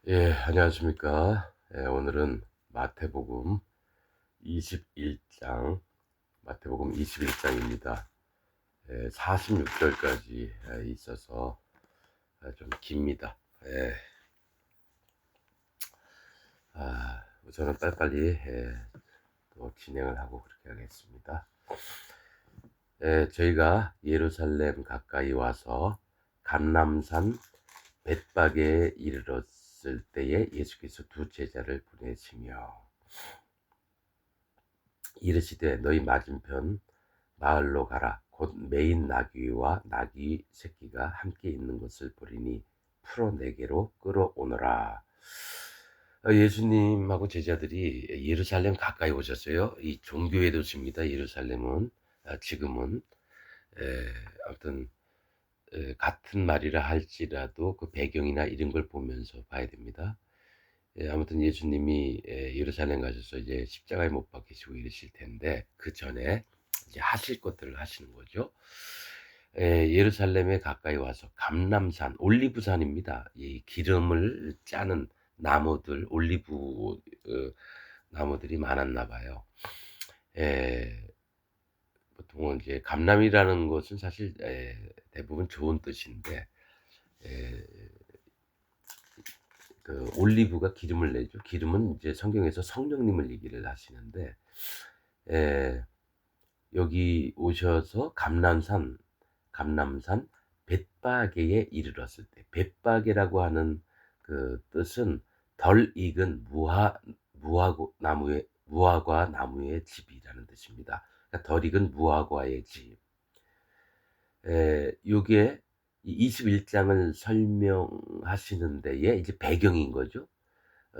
예, 안녕하십니까. 예, 오늘은 마태복음 21장, 마태복음 21장입니다. 예, 46절까지 있어서 좀 깁니다. 예, 우선은 빨리빨리 또 진행을 하고 그렇게 하겠습니다. 예, 저희가 예루살렘 가까이 와서 감람산 벳박에 이르렀을 때에 예수께서 두 제자를 보내시며 이르시되 너희 맞은편 마을로 가라. 곧 메인 나귀와 나귀 새끼가 함께 있는 것을 보리니 풀어 내게로 끌어오너라. 예수님하고 제자들이 예루살렘 가까이 오셨어요. 이 종교의 도시입니다. 예루살렘은 지금은 아무튼 같은 말이라 할지라도 그 배경이나 이런 걸 보면서 봐야 됩니다. 아무튼 예수님이 예루살렘 가셔서 이제 십자가에 못 박히시고 이러실 텐데 그 전에 이제 하실 것들을 하시는 거죠. 예루살렘에 가까이 와서 감람산, 올리브산입니다. 이 기름을 짜는 나무들, 올리브 나무들이 많았나 봐요. 에, 보통은 이제 감람이라는 것은 사실 대부분 좋은 뜻인데 에, 그 올리브가 기름을 내죠. 기름은 이제 성경에서 성령님을 얘기를 하시는데 에, 여기 오셔서 감람산 벳바게에 이르렀을 때 벳바게라고 하는 그 뜻은 덜 익은 무화과 나무의 집이라는 뜻입니다. 그러니까 덜 익은 무화과의 집. 요게 이 21장을 설명하시는 데에 이제 배경인 거죠.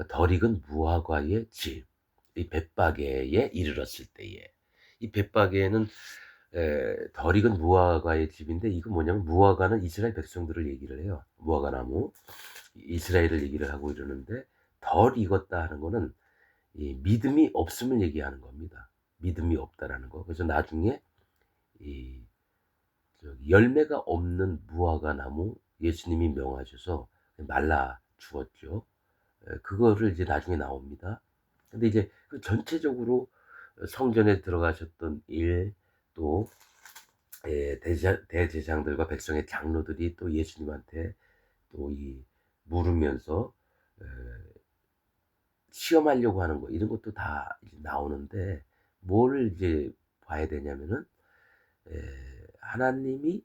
덜 익은 무화과의 집, 이 벳바게에 이르렀을 때에 이 벳바게는 덜 익은 무화과의 집인데 이거 뭐냐면 무화과는 이스라엘 백성들을 얘기를 해요. 무화과 나무 이스라엘을 얘기를 하고 이러는데 덜 익었다 하는 거는 이 믿음이 없음을 얘기하는 겁니다. 믿음이 없다라는 거. 그래서 나중에 이 열매가 없는 무화과 나무 예수님이 명하셔서 말라 죽었죠. 그거를 이제 나중에 나옵니다. 근데 이제 그 전체적으로 성전에 들어가셨던 일, 또 대제사장들과 백성의 장로들이 또 예수님한테 또 이 물으면서 에, 시험하려고 하는 거 이런 것도 다 이제 나오는데 뭘 이제 봐야 되냐면은 하나님이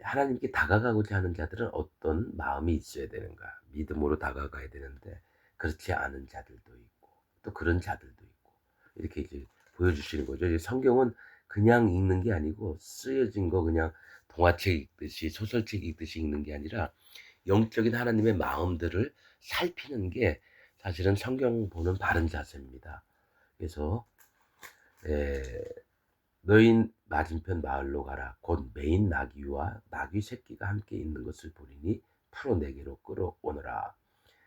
하나님께 다가가고자 하는 자들은 어떤 마음이 있어야 되는가? 믿음으로 다가가야 되는데 그렇지 않은 자들도 있고 또 그런 자들도 있고 이렇게 이제 보여주시는 거죠. 이제 성경은 그냥 읽는 게 아니고 쓰여진 거 그냥 동화책 읽듯이 소설책 읽듯이 읽는 게 아니라 영적인 하나님의 마음들을 살피는 게 사실은 성경 보는 바른 자세입니다. 그래서 에, 너희 맞은편 마을로 가라. 곧 메인 나귀와 나귀 새끼가 함께 있는 것을 보리니 풀어 내게로 끌어오너라.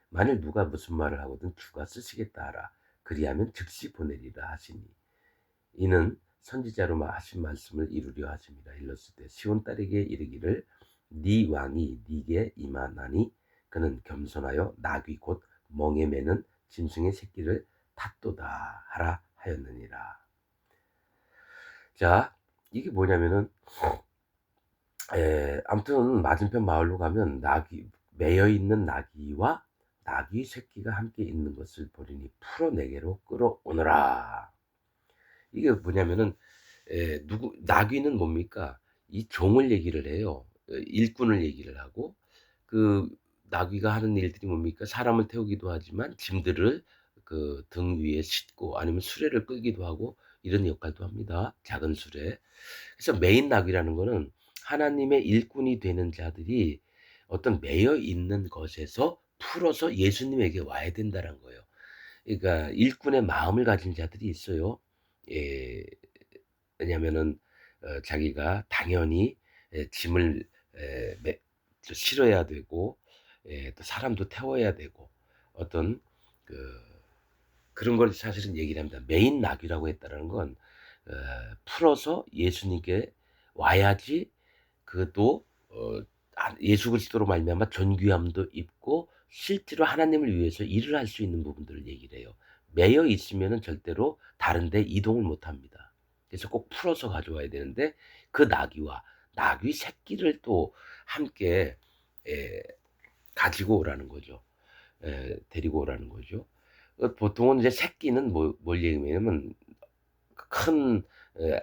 만일 누가 무슨 말을 하거든 주가 쓰시겠다 하라. 그리하면 즉시 보내리라 하시니 이는 선지자로 하신 말씀을 이루려 하심이라. 일렀을 때 시온 딸에게 이르기를 네 왕이 네게 임하나니 그는 겸손하여 나귀 곧 멍에 매는 짐승의 새끼를 탔도다 하라 하였느니라. 자, 이게 뭐냐면은 아무튼 맞은편 마을로 가면 나귀 매여 있는 나귀와 나귀 새끼가 함께 있는 것을 보리니 풀어 내게로 끌어오너라. 이게 뭐냐면은 누구 나귀는 뭡니까? 이 종을 얘기를 해요. 일꾼을 얘기를 하고 그 나귀가 하는 일들이 뭡니까? 사람을 태우기도 하지만 짐들을 그 등 위에 싣고 아니면 수레를 끌기도 하고 이런 역할도 합니다. 작은 수레. 그래서 메인 낙이라는 거는 하나님의 일꾼이 되는 자들이 어떤 매여 있는 것에서 풀어서 예수님에게 와야 된다는 거예요. 그러니까 일꾼의 마음을 가진 자들이 있어요. 예, 왜냐면은 자기가 당연히 짐을 실어야 되고 또 사람도 태워야 되고 어떤 그 그런 걸 사실은 얘기를 합니다. 메인 낙이라고 했다라는 건 풀어서 예수님께 와야지 그도 예수 그리스도로 말미암아 존귀함도 있고 실제로 하나님을 위해서 일을 할 수 있는 부분들을 얘기를 해요. 매여 있으면은 절대로 다른 데 이동을 못 합니다. 그래서 꼭 풀어서 가져와야 되는데 그 나귀와 나귀 새끼를 또 함께 예 가지고 오라는 거죠. 데리고 오라는 거죠. 보통은 이제 새끼는 뭘 얘기하냐면 큰 에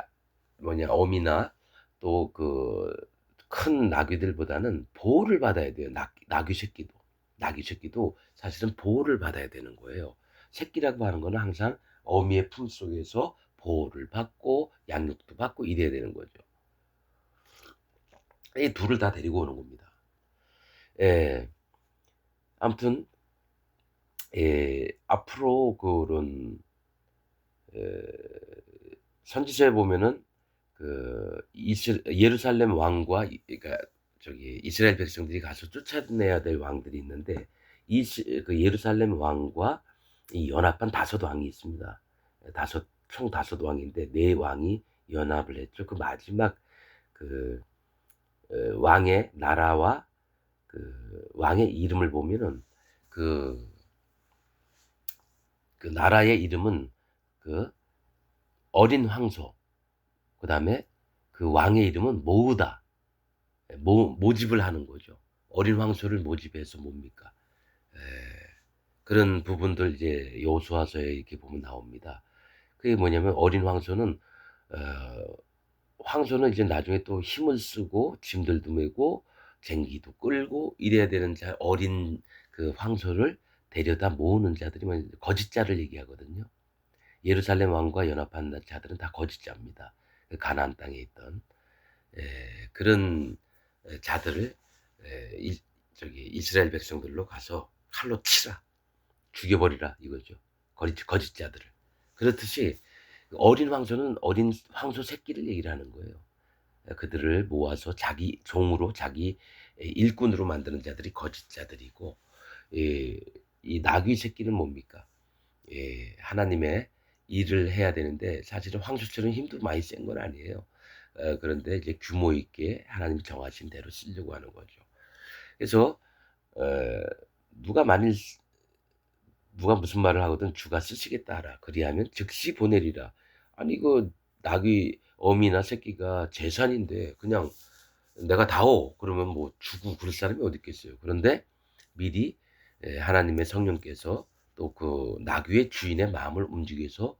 어미나 또 그 큰 나귀들보다는 보호를 받아야 돼요. 나귀 새끼도. 나귀 새끼도 사실은 보호를 받아야 되는 거예요. 새끼라고 하는 거는 항상 어미의 품속에서 보호를 받고 양육도 받고 이래야 되는 거죠. 이 둘을 다 데리고 오는 겁니다. 예. 아무튼 앞으로 그런 선지서에 보면은 예루살렘 왕과 그러니까 저기 이스라엘 백성들이 가서 쫓아내야 될 왕들이 있는데 그 예루살렘 왕과 이 연합한 다섯 왕이 있습니다. 총 다섯 왕인데 네 왕이 연합을 했죠. 그 마지막 그 왕의 나라와 그 왕의 이름을 보면은 그, 그 나라의 이름은 그 어린 황소, 그 다음에 그 왕의 이름은 모으다. 모집을 하는 거죠. 어린 황소를 모집해서 뭡니까? 에, 그런 부분들 이제 여호수아서에 이렇게 보면 나옵니다. 그게 뭐냐면 어린 황소는 이제 나중에 또 힘을 쓰고 짐들도 메고 쟁기도 끌고 이래야 되는 어린 그 황소를 데려다 모으는 자들이 거짓자를 얘기하거든요. 예루살렘 왕과 연합한 자들은 다 거짓자입니다. 그 가나안 땅에 있던 그런 자들을 저기 이스라엘 백성들로 가서 칼로 치라, 죽여버리라 이거죠. 거짓자들을. 그렇듯이 어린 황소는 어린 황소 새끼를 얘기를 하는 거예요. 그들을 모아서 자기 종으로 자기 일꾼으로 만드는 자들이 거짓자들이고 이 나귀 새끼는 뭡니까? 하나님의 일을 해야 되는데 사실은 황소처럼 힘도 많이 센 건 아니에요. 그런데 이제 규모 있게 하나님이 정하신 대로 쓰려고 하는 거죠. 그래서 어, 누가 만일 누가 무슨 말을 하거든 주가 쓰시겠다 하라. 그리하면 즉시 보내리라. 아니 그 낙이 어미나 새끼가 재산인데 그냥 내가 다오 그러면 뭐 주고 그럴 사람이 어디 있겠어요. 그런데 미리 하나님의 성령께서 또 그 나귀의 주인의 마음을 움직여서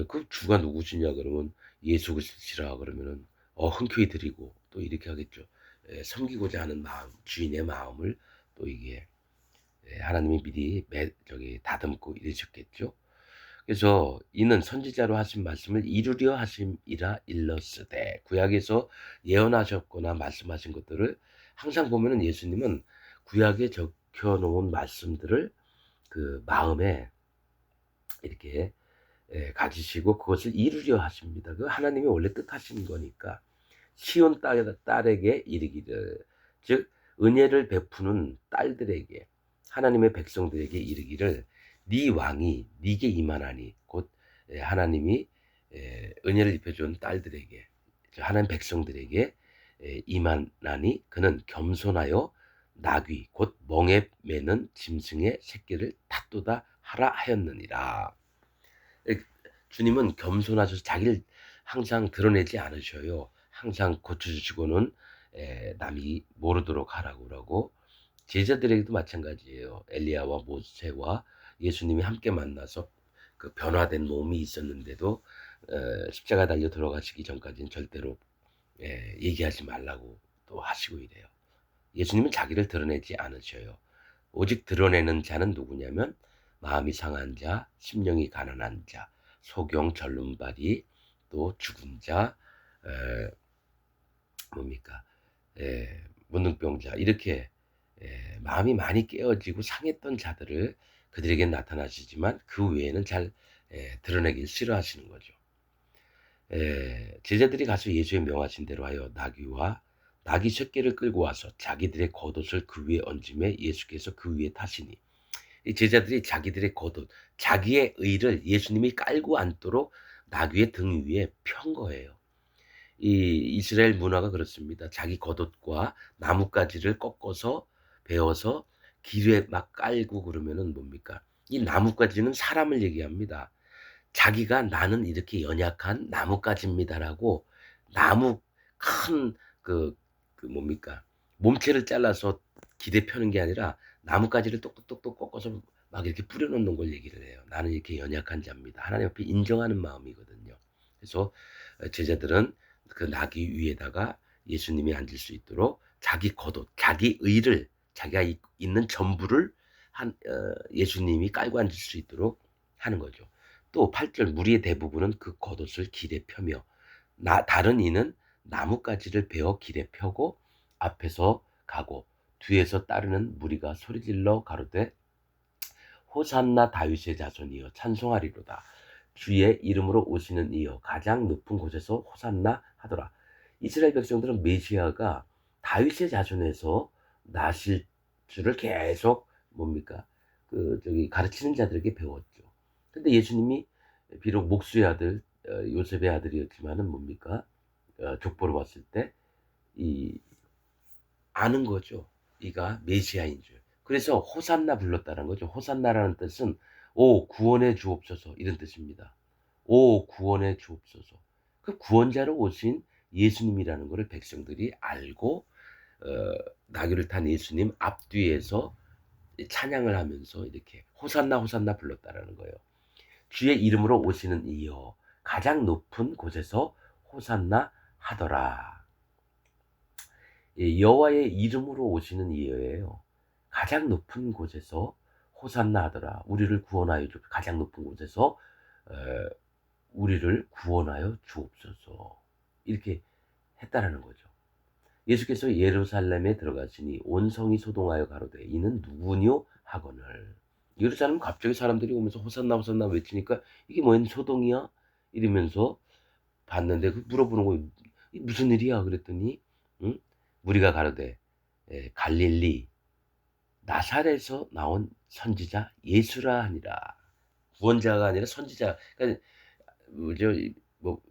그 주가 누구시냐 그러면 예수 그리스도시라 그러면은 흔쾌히 드리고 또 이렇게 하겠죠. 섬기고자 하는 마음, 주인의 마음을 또 이게 하나님이 미리 저기 다듬고 이러셨겠죠. 그래서 이는 선지자로 하신 말씀을 이루려 하심이라 일렀으되 구약에서 예언하셨거나 말씀하신 것들을 항상 보면은 예수님은 구약에 적혀 놓은 말씀들을 그 마음에 이렇게 가지시고 그것을 이루려 하십니다. 그 하나님이 원래 뜻하신 거니까 시온 딸에게 이르기를 즉 은혜를 베푸는 딸들에게 하나님의 백성들에게 이르기를 네 왕이 네게 임하나니 곧 하나님이 은혜를 입혀준 딸들에게 하나님 백성들에게 임하나니 그는 겸손하여 나귀 곧 멍에 매는 짐승의 새끼를 탓도다 하라 하였느니라. 주님은 겸손하셔서 자기를 항상 드러내지 않으셔요. 항상 고쳐주시고는 남이 모르도록 하라고 그러고 제자들에게도 마찬가지예요. 엘리야와 모세와 예수님이 함께 만나서 그 변화된 몸이 있었는데도 십자가 달려 들어가시기 전까지는 절대로 얘기하지 말라고 또 하시고 이래요. 예수님은 자기를 드러내지 않으셔요. 오직 드러내는 자는 누구냐면 마음이 상한 자, 심령이 가난한 자, 소경 절름발이 또 죽은 자, 뭡니까? 문둥병자 이렇게 마음이 많이 깨어지고 상했던 자들을 그들에게 나타나시지만 그 외에는 잘 드러내길 싫어하시는 거죠. 제자들이 가서 예수의 명하신 대로 하여 나귀와 나귀 새끼를 끌고 와서 자기들의 겉옷을 그 위에 얹음에 예수께서 그 위에 타시니 이 제자들이 자기들의 겉옷, 자기의 의를 예수님이 깔고 앉도록 나귀의 등 위에 편 거예요. 이 이스라엘 문화가 그렇습니다. 자기 겉옷과 나뭇가지를 꺾어서 베어서 길에 막 깔고 그러면은 뭡니까? 이 나뭇가지는 사람을 얘기합니다. 자기가 "나는 이렇게 연약한 나뭇가지입니다."라고 나무 큰 뭡니까? 몸체를 잘라서 길에 펴는 게 아니라 나뭇가지를 똑똑똑똑 꺾어서 막 이렇게 뿌려 놓는 걸 얘기를 해요. "나는 이렇게 연약한 자입니다." 하나님 앞에 인정하는 마음이거든요. 그래서 제자들은 그 나귀 위에다가 예수님이 앉을 수 있도록 자기 겉옷, 자기 의를 자기가 있는 전부를 예수님이 깔고 앉을 수 있도록 하는 거죠. 또 8절 무리의 대부분은 그 겉옷을 길에 펴며 다른 이는 나뭇가지를 베어 길에 펴고 앞에서 가고 뒤에서 따르는 무리가 소리질러 가로되 호산나 다윗의 자손이여 찬송하리로다. 주의 이름으로 오시는 이여 가장 높은 곳에서 호산나 하더라. 이스라엘 백성들은 메시아가 다윗의 자손에서 나실 줄을 계속 뭡니까? 가르치는 자들에게 배웠죠. 근데 예수님이 비록 목수의 아들 요셉의 아들이었지만은 뭡니까? 족보를 봤을 때 이 아는 거죠. 이가 메시아인 줄. 그래서 호산나 불렀다는 거죠. 호산나라는 뜻은 오 구원해 주옵소서 이런 뜻입니다. 오 구원해 주옵소서. 그 구원자로 오신 예수님이라는 것을 백성들이 알고 나귀를 탄 예수님 앞뒤에서 찬양을 하면서 이렇게 호산나 호산나 불렀다라는 거예요. 주의 이름으로 오시는 이여 가장 높은 곳에서 호산나 하더라. 예, 여호와의 이름으로 오시는 이여예요. 가장 높은 곳에서 호산나 하더라. 우리를 구원하여 주 가장 높은 곳에서 어, 우리를 구원하여 주옵소서. 이렇게 했다라는 거죠. 예수께서 예루살렘에 들어가시니 온 성이 소동하여 가로되 이는 누구뇨 하거늘. 예루살렘 갑자기 사람들이 오면서 호산나 호산나 외치니까 이게 뭔 소동이야? 이러면서 봤는데 물어보는 거예요. 이 무슨 일이야? 그랬더니 응? 무리가 가로되 갈릴리 나사렛에서 나온 선지자 예수라 하니라. 구원자가 아니라 선지자. 그러니까 뭐죠?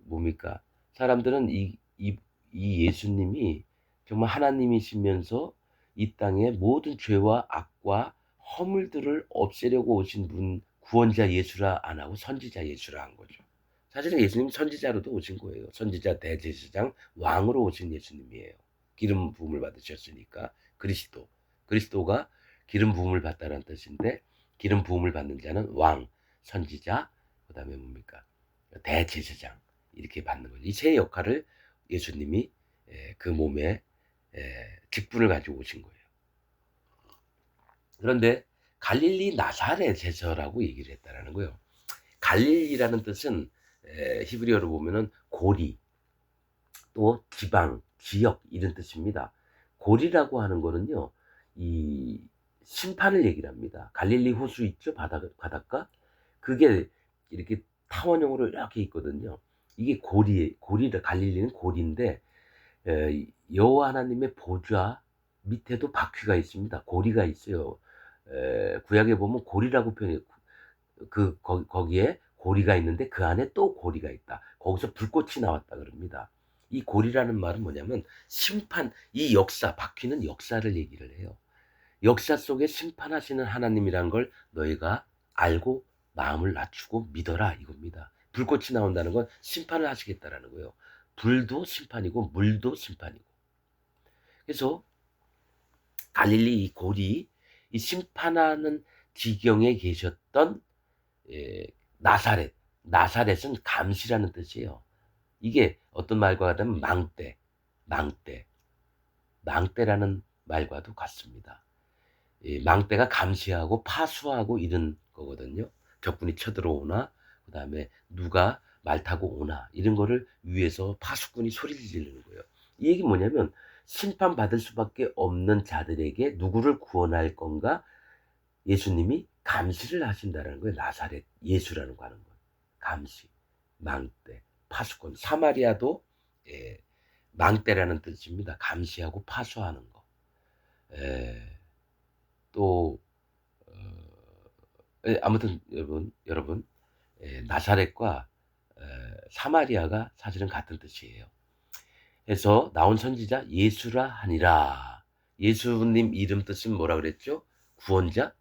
뭡니까? 사람들은 이 예수님이 정말 하나님이시면서 이 땅의 모든 죄와 악과 허물들을 없애려고 오신 분 구원자 예수라 안 하고 선지자 예수라 한 거죠. 사실은 예수님 선지자로도 오신 거예요. 선지자 대제사장 왕으로 오신 예수님이에요. 기름 부음을 받으셨으니까 그리스도가 기름 부음을 받다라는 뜻인데 기름 부음을 받는 자는 왕, 선지자, 그다음에 뭡니까? 대제사장 이렇게 받는 거죠. 이 세 역할을 예수님이 그 몸에 직분을 가지고 오신 거예요. 그런데 갈릴리 나사렛에서라고 얘기를 했다라는 거예요. 갈릴리라는 뜻은 히브리어로 보면은 고리, 또 지방, 지역 이런 뜻입니다. 고리라고 하는 거는요, 이 심판을 얘기를 합니다. 갈릴리 호수 있죠, 바닷가? 그게 이렇게 타원형으로 이렇게 있거든요. 이게 고리다. 갈릴리는 고리인데 여호와 하나님의 보좌 밑에도 바퀴가 있습니다. 고리가 있어요. 구약에 보면 고리라고 표현해요. 거기에 고리가 있는데 그 안에 또 고리가 있다. 거기서 불꽃이 나왔다 그럽니다. 이 고리라는 말은 뭐냐면 심판, 이 역사, 바퀴는 역사를 얘기를 해요. 역사 속에 심판하시는 하나님이란 걸 너희가 알고 마음을 낮추고 믿어라 이겁니다. 불꽃이 나온다는 건 심판을 하시겠다라는 거예요. 불도 심판이고 물도 심판이고. 그래서 갈릴리 이 고리, 이 심판하는 지경에 계셨던 나사렛. 나사렛은 감시라는 뜻이에요. 이게 어떤 말과 같으면 망대라는 말과도 같습니다. 망대가 감시하고 파수하고 이런 거거든요. 적군이 쳐들어오나, 그 다음에 누가 말 타고 오나, 이런 거를 위에서 파수꾼이 소리를 지르는 거예요. 이 얘기 뭐냐면, 심판받을 수밖에 없는 자들에게 누구를 구원할 건가? 예수님이 감시를 하신다는 거예요. 나사렛 예수라는 거 하는 거예요. 감시, 망대, 파수꾼. 사마리아도 망대라는 뜻입니다. 감시하고 파수하는 거. 또 아무튼 여러분 나사렛과 사마리아가 사실은 같은 뜻이에요. 그래서 나온 선지자 예수라 하니라. 예수님 이름 뜻은 뭐라 그랬죠? 구원자?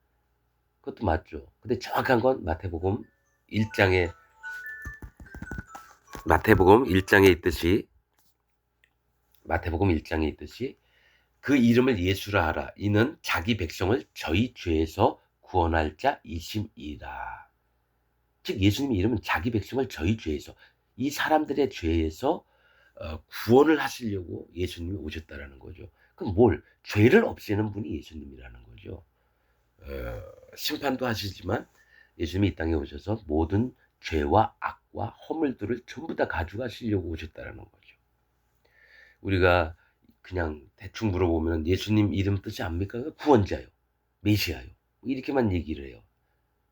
그것도 맞죠. 근데 정확한 건 마태복음 1장에 있듯이 그 이름을 예수라 하라. 이는 자기 백성을 저희 죄에서 구원할 자이심이라. 즉 예수님의 이름은 자기 백성을 저희 죄에서, 이 사람들의 죄에서 구원을 하시려고 예수님이 오셨다라는 거죠. 그럼 죄를 없애는 분이 예수님이라는 거죠. 심판도 하시지만 예수님이 이 땅에 오셔서 모든 죄와 악과 허물들을 전부 다 가져가시려고 오셨다라는 거죠. 우리가 그냥 대충 물어보면 예수님 이름 뜻이 압니까? 구원자요, 메시아요, 이렇게만 얘기를 해요.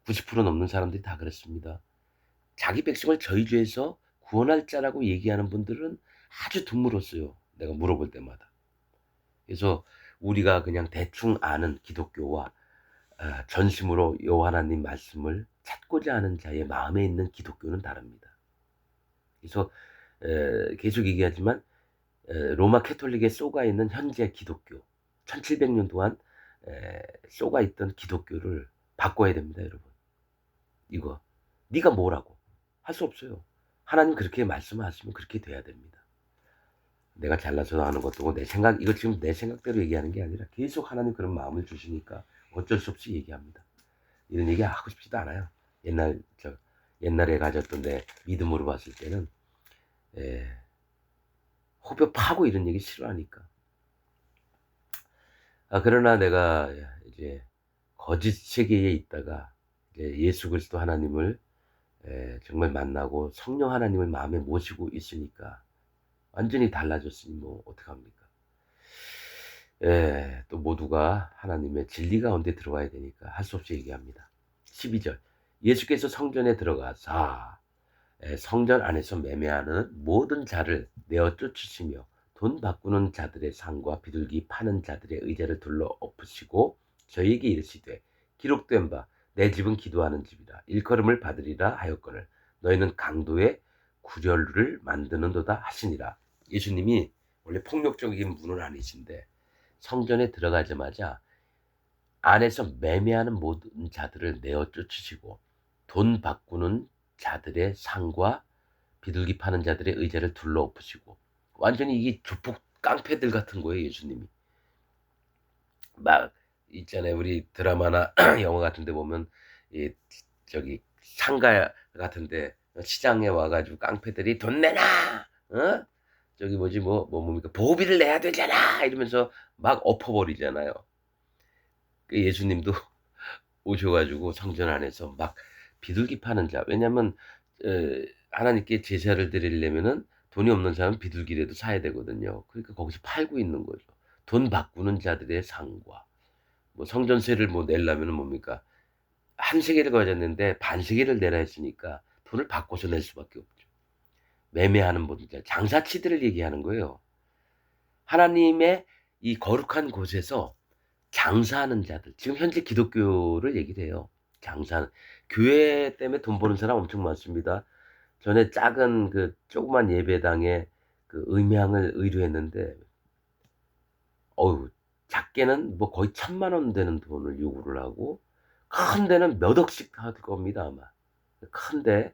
90% 넘는 사람들이 다 그렇습니다. 자기 백성을 저희 죄에서 구원할 자라고 얘기하는 분들은 아주 드물었어요, 내가 물어볼 때마다. 그래서 우리가 그냥 대충 아는 기독교와 전심으로 여호와 하나님 말씀을 찾고자 하는 자의 마음에 있는 기독교는 다릅니다. 그래서 계속 얘기하지만 로마 캐톨릭에 쏘가 있는 현재 기독교, 1700년 동안 쏘가 있던 기독교를 바꿔야 됩니다, 여러분. 이거 네가 뭐라고 할 수 없어요. 하나님 그렇게 말씀하시면 그렇게 돼야 됩니다. 내가 잘나서 하는 것도 내 생각, 이거 지금 내 생각대로 얘기하는 게 아니라 계속 하나님 그런 마음을 주시니까 어쩔 수 없이 얘기합니다. 이런 얘기 하고 싶지도 않아요. 옛날에 가졌던 내 믿음으로 봤을 때는 호뼈 파고 이런 얘기 싫어하니까. 그러나 내가 이제 거짓 세계에 있다가 이제 예수 그리스도 하나님을 정말 만나고 성령 하나님을 마음에 모시고 있으니까 완전히 달라졌으니 뭐 어떡합니까? 또 모두가 하나님의 진리 가운데 들어와야 되니까 할 수 없이 얘기합니다. 12절 예수께서 성전에 들어가사 성전 안에서 매매하는 모든 자를 내어 쫓으시며 돈 바꾸는 자들의 상과 비둘기 파는 자들의 의자를 둘러 엎으시고 저희에게 이르시되 기록된 바 내 집은 기도하는 집이라 일컬음을 받으리라 하였거늘 너희는 강도의 구렬을 만드는도다 하시니라. 예수님이 원래 폭력적인 분은 아니신데 성전에 들어가자마자 안에서 매매하는 모든 자들을 내어 쫓으시고 돈 바꾸는 자들의 상과 비둘기 파는 자들의 의자를 둘러 엎으시고, 완전히 이게 조폭 깡패들 같은 거예요, 예수님이. 막 있잖아요, 우리 드라마나 영화 같은 데 보면 저기 상가 같은데 시장에 와가지고 깡패들이 돈 내놔, 어? 저기 뭡니까, 보비를 내야 되잖아 이러면서 막 엎어버리잖아요. 그 예수님도 오셔가지고 성전 안에서 막 비둘기 파는 자, 왜냐면 하나님께 제사를 드리려면은 돈이 없는 사람은 비둘기라도 사야 되거든요. 그러니까 거기서 팔고 있는 거죠. 돈 바꾸는 자들의 상과, 뭐 성전세를 뭐 내려면은 뭡니까, 한 세계를 가졌는데 반 세계를 내라 했으니까 돈을 바꿔서 낼 수밖에 없죠. 매매하는 분들, 장사치들을 얘기하는 거예요. 하나님의 이 거룩한 곳에서 장사하는 자들, 지금 현재 기독교를 얘기를 해요. 교회 때문에 돈 버는 사람 엄청 많습니다. 전에 작은 그 조그만 예배당에 그 음향을 의뢰했는데, 어우, 작게는 뭐 거의 1,000만 원 되는 돈을 요구를 하고, 큰 데는 몇 억씩 할 겁니다, 아마. 큰데,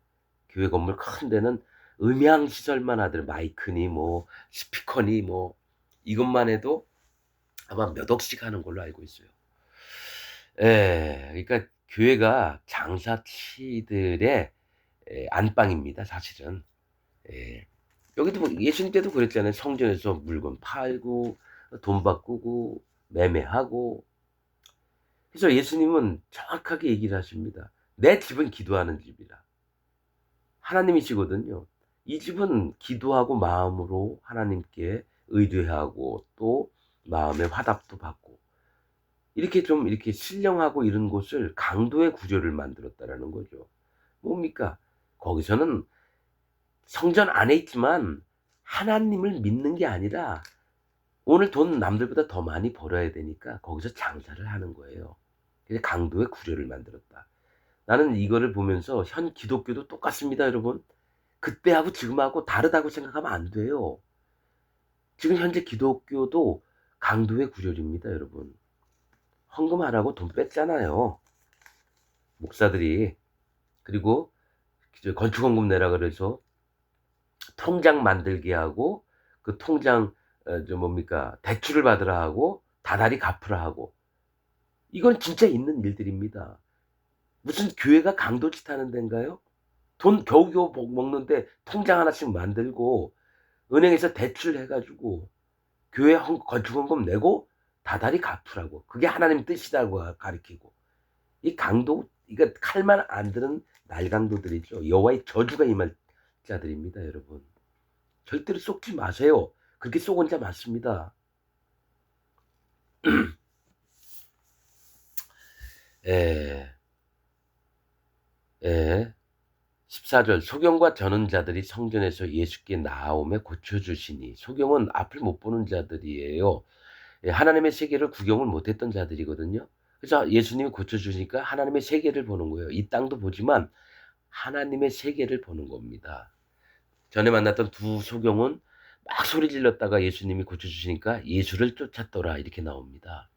교회 건물 큰 데는 음향 시설만 하더라도 마이크니 뭐 스피커니 뭐 이것만 해도 아마 몇 억씩 하는 걸로 알고 있어요. 그러니까 교회가 장사치들의 안방입니다, 사실은. 예. 여기도 뭐 예수님 때도 그랬잖아요. 성전에서 물건 팔고 돈 바꾸고 매매하고. 그래서 예수님은 정확하게 얘기를 하십니다. 내 집은 기도하는 집이라. 하나님이시거든요. 이 집은 기도하고 마음으로 하나님께 의뢰하고 또 마음의 화답도 받고 이렇게 좀 이렇게 신령하고 이런 곳을 강도의 구조를 만들었다라는 거죠. 뭡니까? 거기서는 성전 안에 있지만 하나님을 믿는 게 아니라 오늘 돈 남들보다 더 많이 벌어야 되니까 거기서 장사를 하는 거예요. 그래서 강도의 구조를 만들었다. 나는 이거를 보면서 현 기독교도 똑같습니다, 여러분. 그때하고 지금하고 다르다고 생각하면 안 돼요. 지금 현재 기독교도 강도의 구조입니다, 여러분. 헌금하라고 돈 뺐잖아요, 목사들이. 그리고 건축헌금 내라 그래서 통장 만들게 하고, 그 통장 뭡니까, 대출을 받으라 하고 다달이 갚으라 하고. 이건 진짜 있는 일들입니다. 무슨 교회가 강도짓 하는 데인가요? 돈 겨우겨우 먹는데 통장 하나씩 만들고 은행에서 대출해 가지고 교회 건축헌금 내고 다달이 갚으라고. 그게 하나님 뜻이라고 가르치고. 이 강도, 이거 칼만 안 드는 날강도들이죠. 여호와의 저주가 임할 자들입니다, 여러분. 절대로 속지 마세요. 그렇게 속은 자 맞습니다. 예, 예. 14절, 소경과 저는 자들이 성전에서 예수께 나아오매 고쳐주시니. 소경은 앞을 못 보는 자들이에요. 예, 하나님의 세계를 구경을 못했던 자들이거든요. 그래서 예수님이 고쳐주시니까 하나님의 세계를 보는 거예요. 이 땅도 보지만 하나님의 세계를 보는 겁니다. 전에 만났던 두 소경은 막 소리 질렀다가 예수님이 고쳐주시니까 예수를 쫓았더라, 이렇게 나옵니다.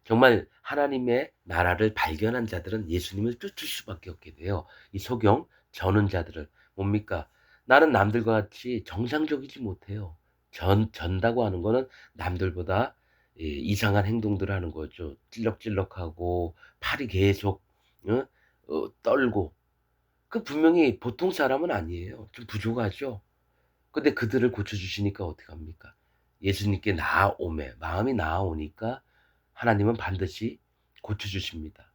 정말 하나님의 나라를 발견한 자들은 예수님을 쫓을 수밖에 없게 돼요. 이 소경, 저는 자들은 뭡니까? 나는 남들과 같이 정상적이지 못해요. 전다고 하는 거는 남들보다 이상한 행동들을 하는 거죠. 찔럭찔럭하고 팔이 계속 떨고. 그 분명히 보통 사람은 아니에요. 좀 부족하죠. 근데 그들을 고쳐주시니까 어떡합니까? 예수님께 나아오매, 마음이 나아오니까 하나님은 반드시 고쳐주십니다.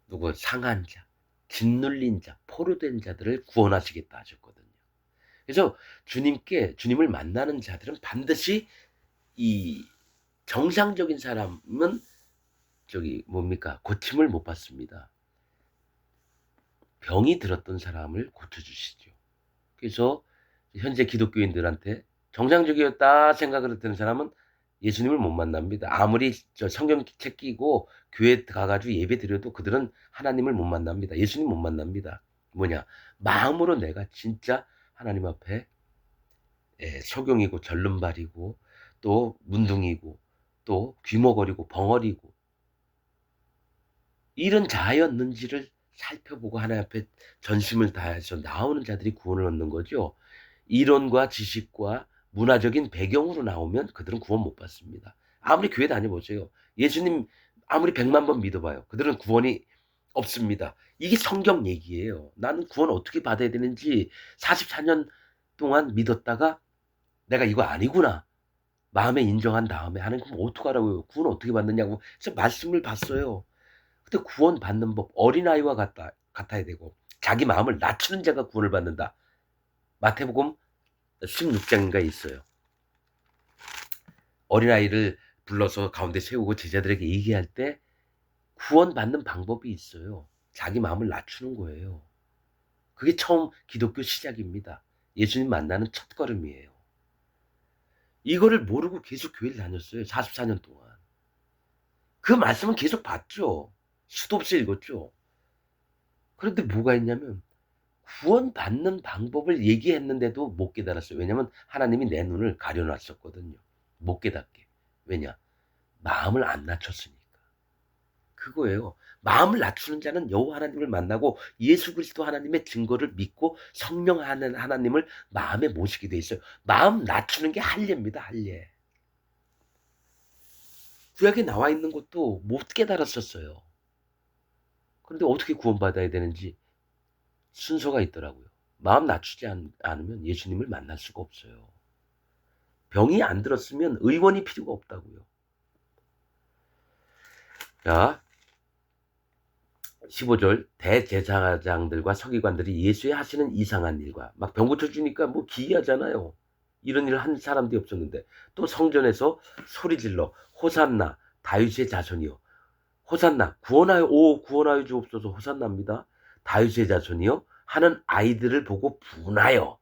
누구? 상한 자, 짓눌린 자, 포로된 자들을 구원하시겠다 하셨거든요. 그래서 주님을 만나는 자들은 반드시 이 정상적인 사람은 뭡니까? 고침을 못 받습니다. 병이 들었던 사람을 고쳐주시죠. 그래서 현재 기독교인들한테 정상적이었다 생각을 드는 사람은 예수님을 못 만납니다. 아무리 성경책 끼고 교회 가가지고 예배 드려도 그들은 하나님을 못 만납니다. 예수님 못 만납니다. 뭐냐? 마음으로 내가 진짜 하나님 앞에 소경이고 절름발이고 또 문둥이고 또 귀머거리고 벙어리고 이런 자였는지를 살펴보고 하나님 앞에 전심을 다해서 나오는 자들이 구원을 얻는 거죠. 이론과 지식과 문화적인 배경으로 나오면 그들은 구원 못 받습니다. 아무리 교회 다녀보세요. 예수님 아무리 100만 번 믿어봐요. 그들은 구원이 없습니다. 이게 성경 얘기예요. 나는 구원 어떻게 받아야 되는지 44년 동안 믿었다가 내가 이거 아니구나, 마음에 인정한 다음에 하나님, 그럼 어떡하라고요? 구원 어떻게 받느냐고. 그래서 말씀을 봤어요. 근데 구원 받는 법, 어린아이와 같아야 되고 자기 마음을 낮추는 자가 구원을 받는다. 마태복음 16장인가 있어요. 어린아이를 불러서 가운데 세우고 제자들에게 얘기할 때 구원받는 방법이 있어요. 자기 마음을 낮추는 거예요. 그게 처음 기독교 시작입니다. 예수님 만나는 첫걸음이에요. 이거를 모르고 계속 교회를 다녔어요. 44년 동안. 그 말씀은 계속 봤죠. 수도 없이 읽었죠. 그런데 뭐가 있냐면 구원받는 방법을 얘기했는데도 못 깨달았어요. 왜냐하면 하나님이 내 눈을 가려놨었거든요. 못 깨닫게. 왜냐? 마음을 안 낮췄으니까. 그거예요. 마음을 낮추는 자는 여호와 하나님을 만나고 예수 그리스도 하나님의 증거를 믿고 성령 하나님을 마음에 모시게 돼 있어요. 마음 낮추는 게 할례입니다. 할례. 구약에 나와 있는 것도 못 깨달았었어요. 그런데 어떻게 구원받아야 되는지 순서가 있더라고요. 마음 낮추지 않으면 예수님을 만날 수가 없어요. 병이 안 들었으면 의원이 필요가 없다고요. 자, 15절, 대제사장들과 서기관들이 예수의 하시는 이상한 일과 막 병 고쳐주니까 뭐 기이하잖아요. 이런 일을 한 사람도 없었는데 또 성전에서 소리질러 호산나 다윗의 자손이요, 호산나 구원하여 주옵소서, 호산나입니다. 다윗의 자손이요 하는 아이들을 보고 분하여,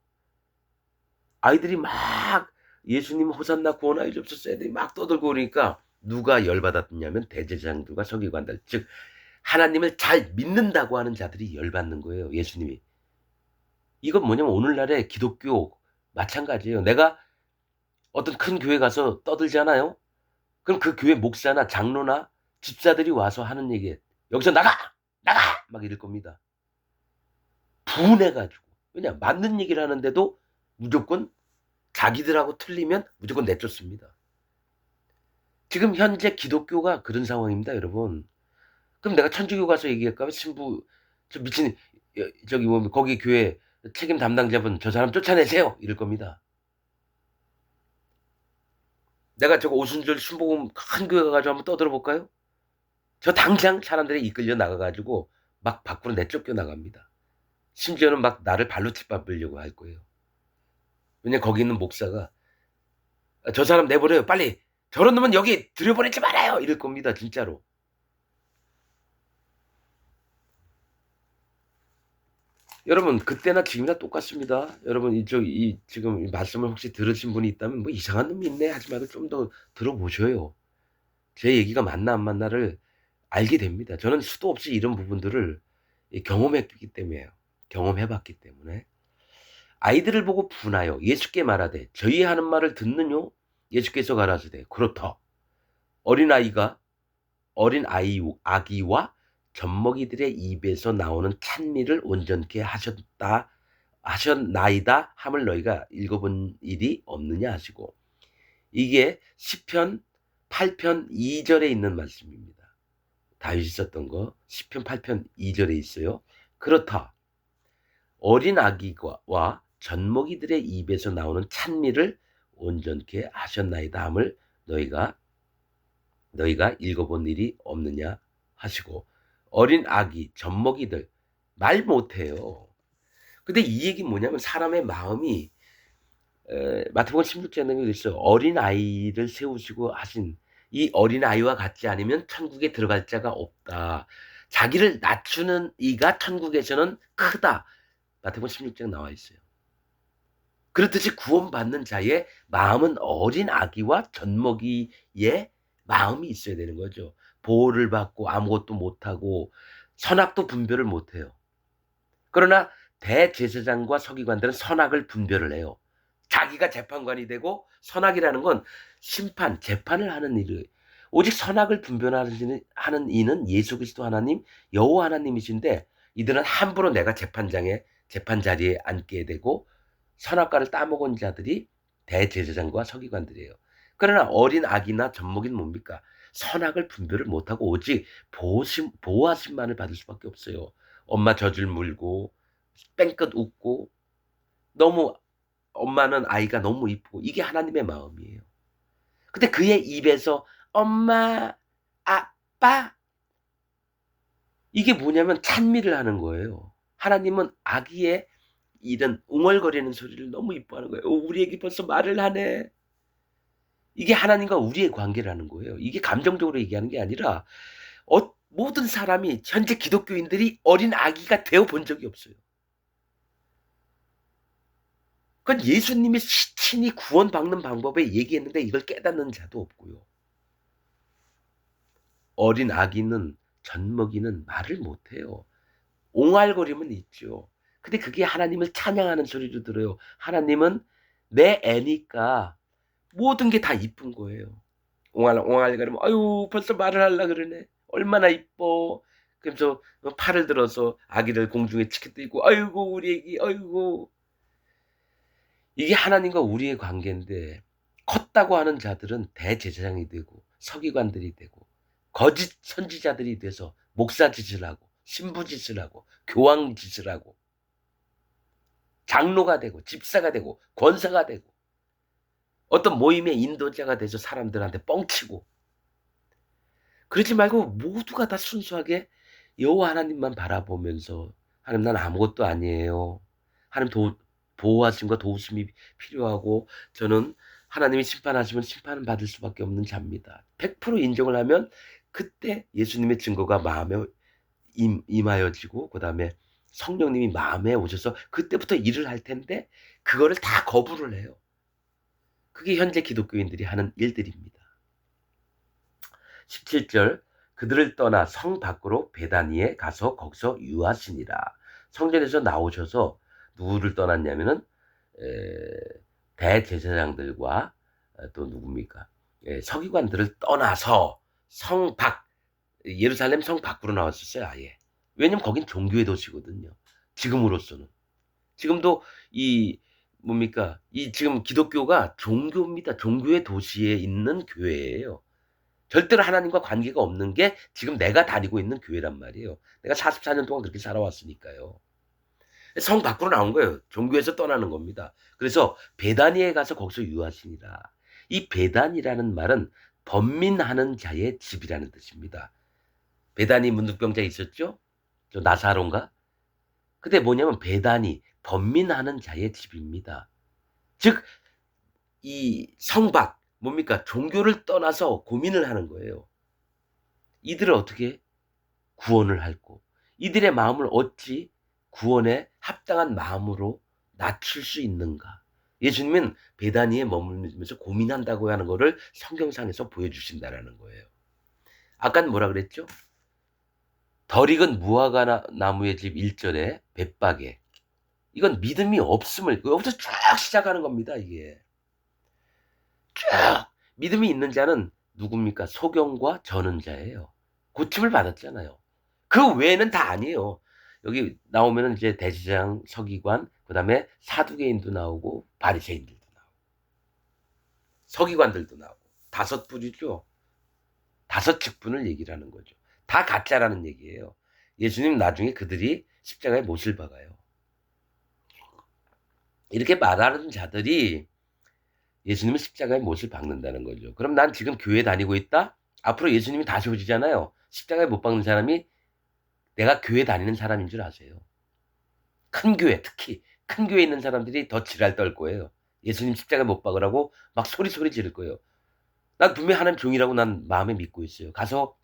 아이들이 막 예수님 호산나 구원하여 주옵소서 애들이 막 떠들고 그러니까 누가 열받았냐면 대제사장들과 서기관들, 즉 하나님을 잘 믿는다고 하는 자들이 열받는 거예요. 예수님이. 이건 뭐냐면 오늘날의 기독교 마찬가지예요. 내가 어떤 큰 교회 가서 떠들잖아요. 그럼 그 교회 목사나 장로나 집사들이 와서 하는 얘기 여기서 나가! 나가! 막 이럴 겁니다. 분해 가지고. 왜냐 맞는 얘기를 하는데도 무조건 자기들하고 틀리면 무조건 내쫓습니다. 지금 현재 기독교가 그런 상황입니다, 여러분. 그럼 내가 천주교 가서 얘기할까 봐 신부 저 미친 저기 뭐 거기 교회 책임 담당자분 "저 사람 쫓아내세요." 이럴 겁니다. 내가 저거 오순절 순복음 큰 교회 가 가지고 한번 떠들어 볼까요? 저 당장 사람들이 이끌려 나가 가지고 막 밖으로 내쫓겨 나갑니다. 심지어는 막 나를 발로 짓밟으려고 할 거예요. 왜냐면 거기 있는 목사가 "아 저 사람 내버려요. 빨리. 저런 놈은 여기 들여보내지 말아요." 이럴 겁니다, 진짜로. 여러분 그때나 지금이나 똑같습니다. 여러분 이 지금 이 말씀을 혹시 들으신 분이 있다면 '뭐 이상한 놈이 있네.' 하지 말고 좀 더 들어보셔요. 제 얘기가 맞나 안 맞나를 알게 됩니다. 저는 수도 없이 이런 부분들을 경험했기 때문이에요. 경험해 봤기 때문에. 아이들을 보고 분하여 예수께 말하되 "저희 하는 말을 듣느뇨?" 예수께서 가라사대 "그렇다. 어린아이가 아기와 젖먹이들의 입에서 나오는 찬미를 온전케 하셨나이다 함을 너희가 읽어본 일이 없느냐 하시고 이게 시편 8편 2절에 있는 말씀입니다. 다윗이 썼던 거 시편 8편 2절에 있어요. 그렇다. 어린 아기와 젖먹이들의 입에서 나오는 찬미를 온전케 하셨나이다 함을 너희가 읽어본 일이 없느냐 하시고 어린 아기, 젖먹이들 말 못해요. 근데 이 얘기는 뭐냐면 사람의 마음이 마태복음 16장에 있어요. 어린아이를 세우시고 하신 이 어린아이와 같지 않으면 천국에 들어갈 자가 없다. 자기를 낮추는 이가 천국에서는 크다. 마태복음 16장 나와 있어요. 그렇듯이 구원받는 자의 마음은 어린 아기와 젖먹이의 마음이 있어야 되는 거죠. 보호를 받고 아무것도 못하고 선악도 분별을 못해요. 그러나 대제사장과 서기관들은 선악을 분별을 해요. 자기가 재판관이 되고 선악이라는 건 심판, 재판을 하는 일이에요. 오직 선악을 분별하는 이는 예수 그리스도 하나님, 여호와 하나님이신데 이들은 함부로 내가 재판 자리에 앉게 되고 선악과를 따먹은 자들이 대제사장과 서기관들이에요. 그러나 어린 아기나 젖먹이는 뭡니까? 선악을 분별을 못하고 오직 보호하심만을 받을 수밖에 없어요. 엄마 젖을 물고 뺑긋 웃고 너무 엄마는 아이가 너무 이쁘고 이게 하나님의 마음이에요. 근데 그의 입에서 엄마, 아빠 이게 뭐냐면 찬미를 하는 거예요. 하나님은 아기의 이런 웅얼거리는 소리를 너무 이뻐하는 거예요. 우리 애기 벌써 말을 하네. 이게 하나님과 우리의 관계라는 거예요. 이게 감정적으로 얘기하는 게 아니라 모든 사람이 현재 기독교인들이 어린 아기가 되어 본 적이 없어요. 그건 예수님이 친히 구원받는 방법에 얘기했는데 이걸 깨닫는 자도 없고요. 어린 아기는 젖먹이는 말을 못해요. 옹알거림은 있죠. 근데 그게 하나님을 찬양하는 소리로 들어요. 하나님은 내 애니까 모든 게 다 이쁜 거예요. 옹알옹알거리면 "아유 벌써 말을 하려 그러네. 얼마나 이뻐." 그러면서 팔을 들어서 아기를 공중에 치켜 들고 "아이고 우리 애기 아이고." 이게 하나님과 우리의 관계인데 컸다고 하는 자들은 대제사장이 되고 서기관들이 되고 거짓 선지자들이 돼서 목사 짓을 하고 신부 짓을 하고 교황 짓을 하고 장로가 되고 집사가 되고 권사가 되고 어떤 모임의 인도자가 돼서 사람들한테 뻥치고 그러지 말고 모두가 다 순수하게 여호와 하나님만 바라보면서 "하나님 난 아무것도 아니에요. 하나님 보호하심과 도우심이 필요하고 저는 하나님이 심판하시면 심판을 받을 수밖에 없는 자입니다." 100% 인정을 하면 그때 예수님의 증거가 마음에 임하여지고 그다음에 성령님이 마음에 오셔서 그때부터 일을 할 텐데 그거를 다 거부를 해요. 그게 현재 기독교인들이 하는 일들입니다. 17절 그들을 떠나 성 밖으로 베다니에 가서 거기서 유하시니라. 성전에서 나오셔서 누구를 떠났냐면은 대제사장들과 또 누굽니까? 서기관들을 떠나서 성 밖 예루살렘 성 밖으로 나왔었어요, 아예. 왜냐면 거긴 종교의 도시거든요. 지금으로서는. 지금도 이 뭡니까? 이 지금 기독교가 종교입니다. 종교의 도시에 있는 교회예요. 절대로 하나님과 관계가 없는 게 지금 내가 다니고 있는 교회란 말이에요. 내가 44년 동안 그렇게 살아왔으니까요. 성 밖으로 나온 거예요. 종교에서 떠나는 겁니다. 그래서 베다니에 가서 거기서 유하시니라. 이 베단이라는 말은 번민하는 자의 집이라는 뜻입니다. 베다니 문둥병자 있었죠? 저 나사로인가? 근데 뭐냐면 베다니, 번민하는 자의 집입니다. 즉, 이 성밖, 뭡니까? 종교를 떠나서 고민을 하는 거예요. 이들을 어떻게 구원을 할고, 이들의 마음을 어찌 구원에 합당한 마음으로 낮출 수 있는가? 예수님은 베다니에 머물면서 고민한다고 하는 것을 성경상에서 보여주신다라는 거예요. 아까는 뭐라 그랬죠? 덜 익은 무화과 나무의 집 1절에 bet박에. 이건 믿음이 없음을, 여기서 쭉 시작하는 겁니다, 이게. 쭉. 믿음이 있는 자는 누굽니까? 소경과 저는 자예요. 고침을 받았잖아요. 그 외에는 다 아니에요. 여기 나오면은 이제 대제사장, 서기관, 그 다음에 사두개인도 나오고, 바리새인들도 나오고, 서기관들도 나오고, 5부류죠. 5직분을 얘기를 하는 거죠. 다 가짜라는 얘기예요. 예수님 나중에 그들이 십자가에 못을 박아요. 이렇게 말하는 자들이 예수님은 십자가에 못을 박는다는 거죠. 그럼 난 지금 교회 다니고 있다? 앞으로 예수님이 다시 오시잖아요. 십자가에 못 박는 사람이 내가 교회 다니는 사람인 줄 아세요. 큰 교회, 특히 큰 교회에 있는 사람들이 더 지랄 떨 거예요. 예수님 십자가에 못 박으라고 막 소리 지를 거예요. 난 분명히 하나님 종이라고 난 마음에 믿고 있어요. 가서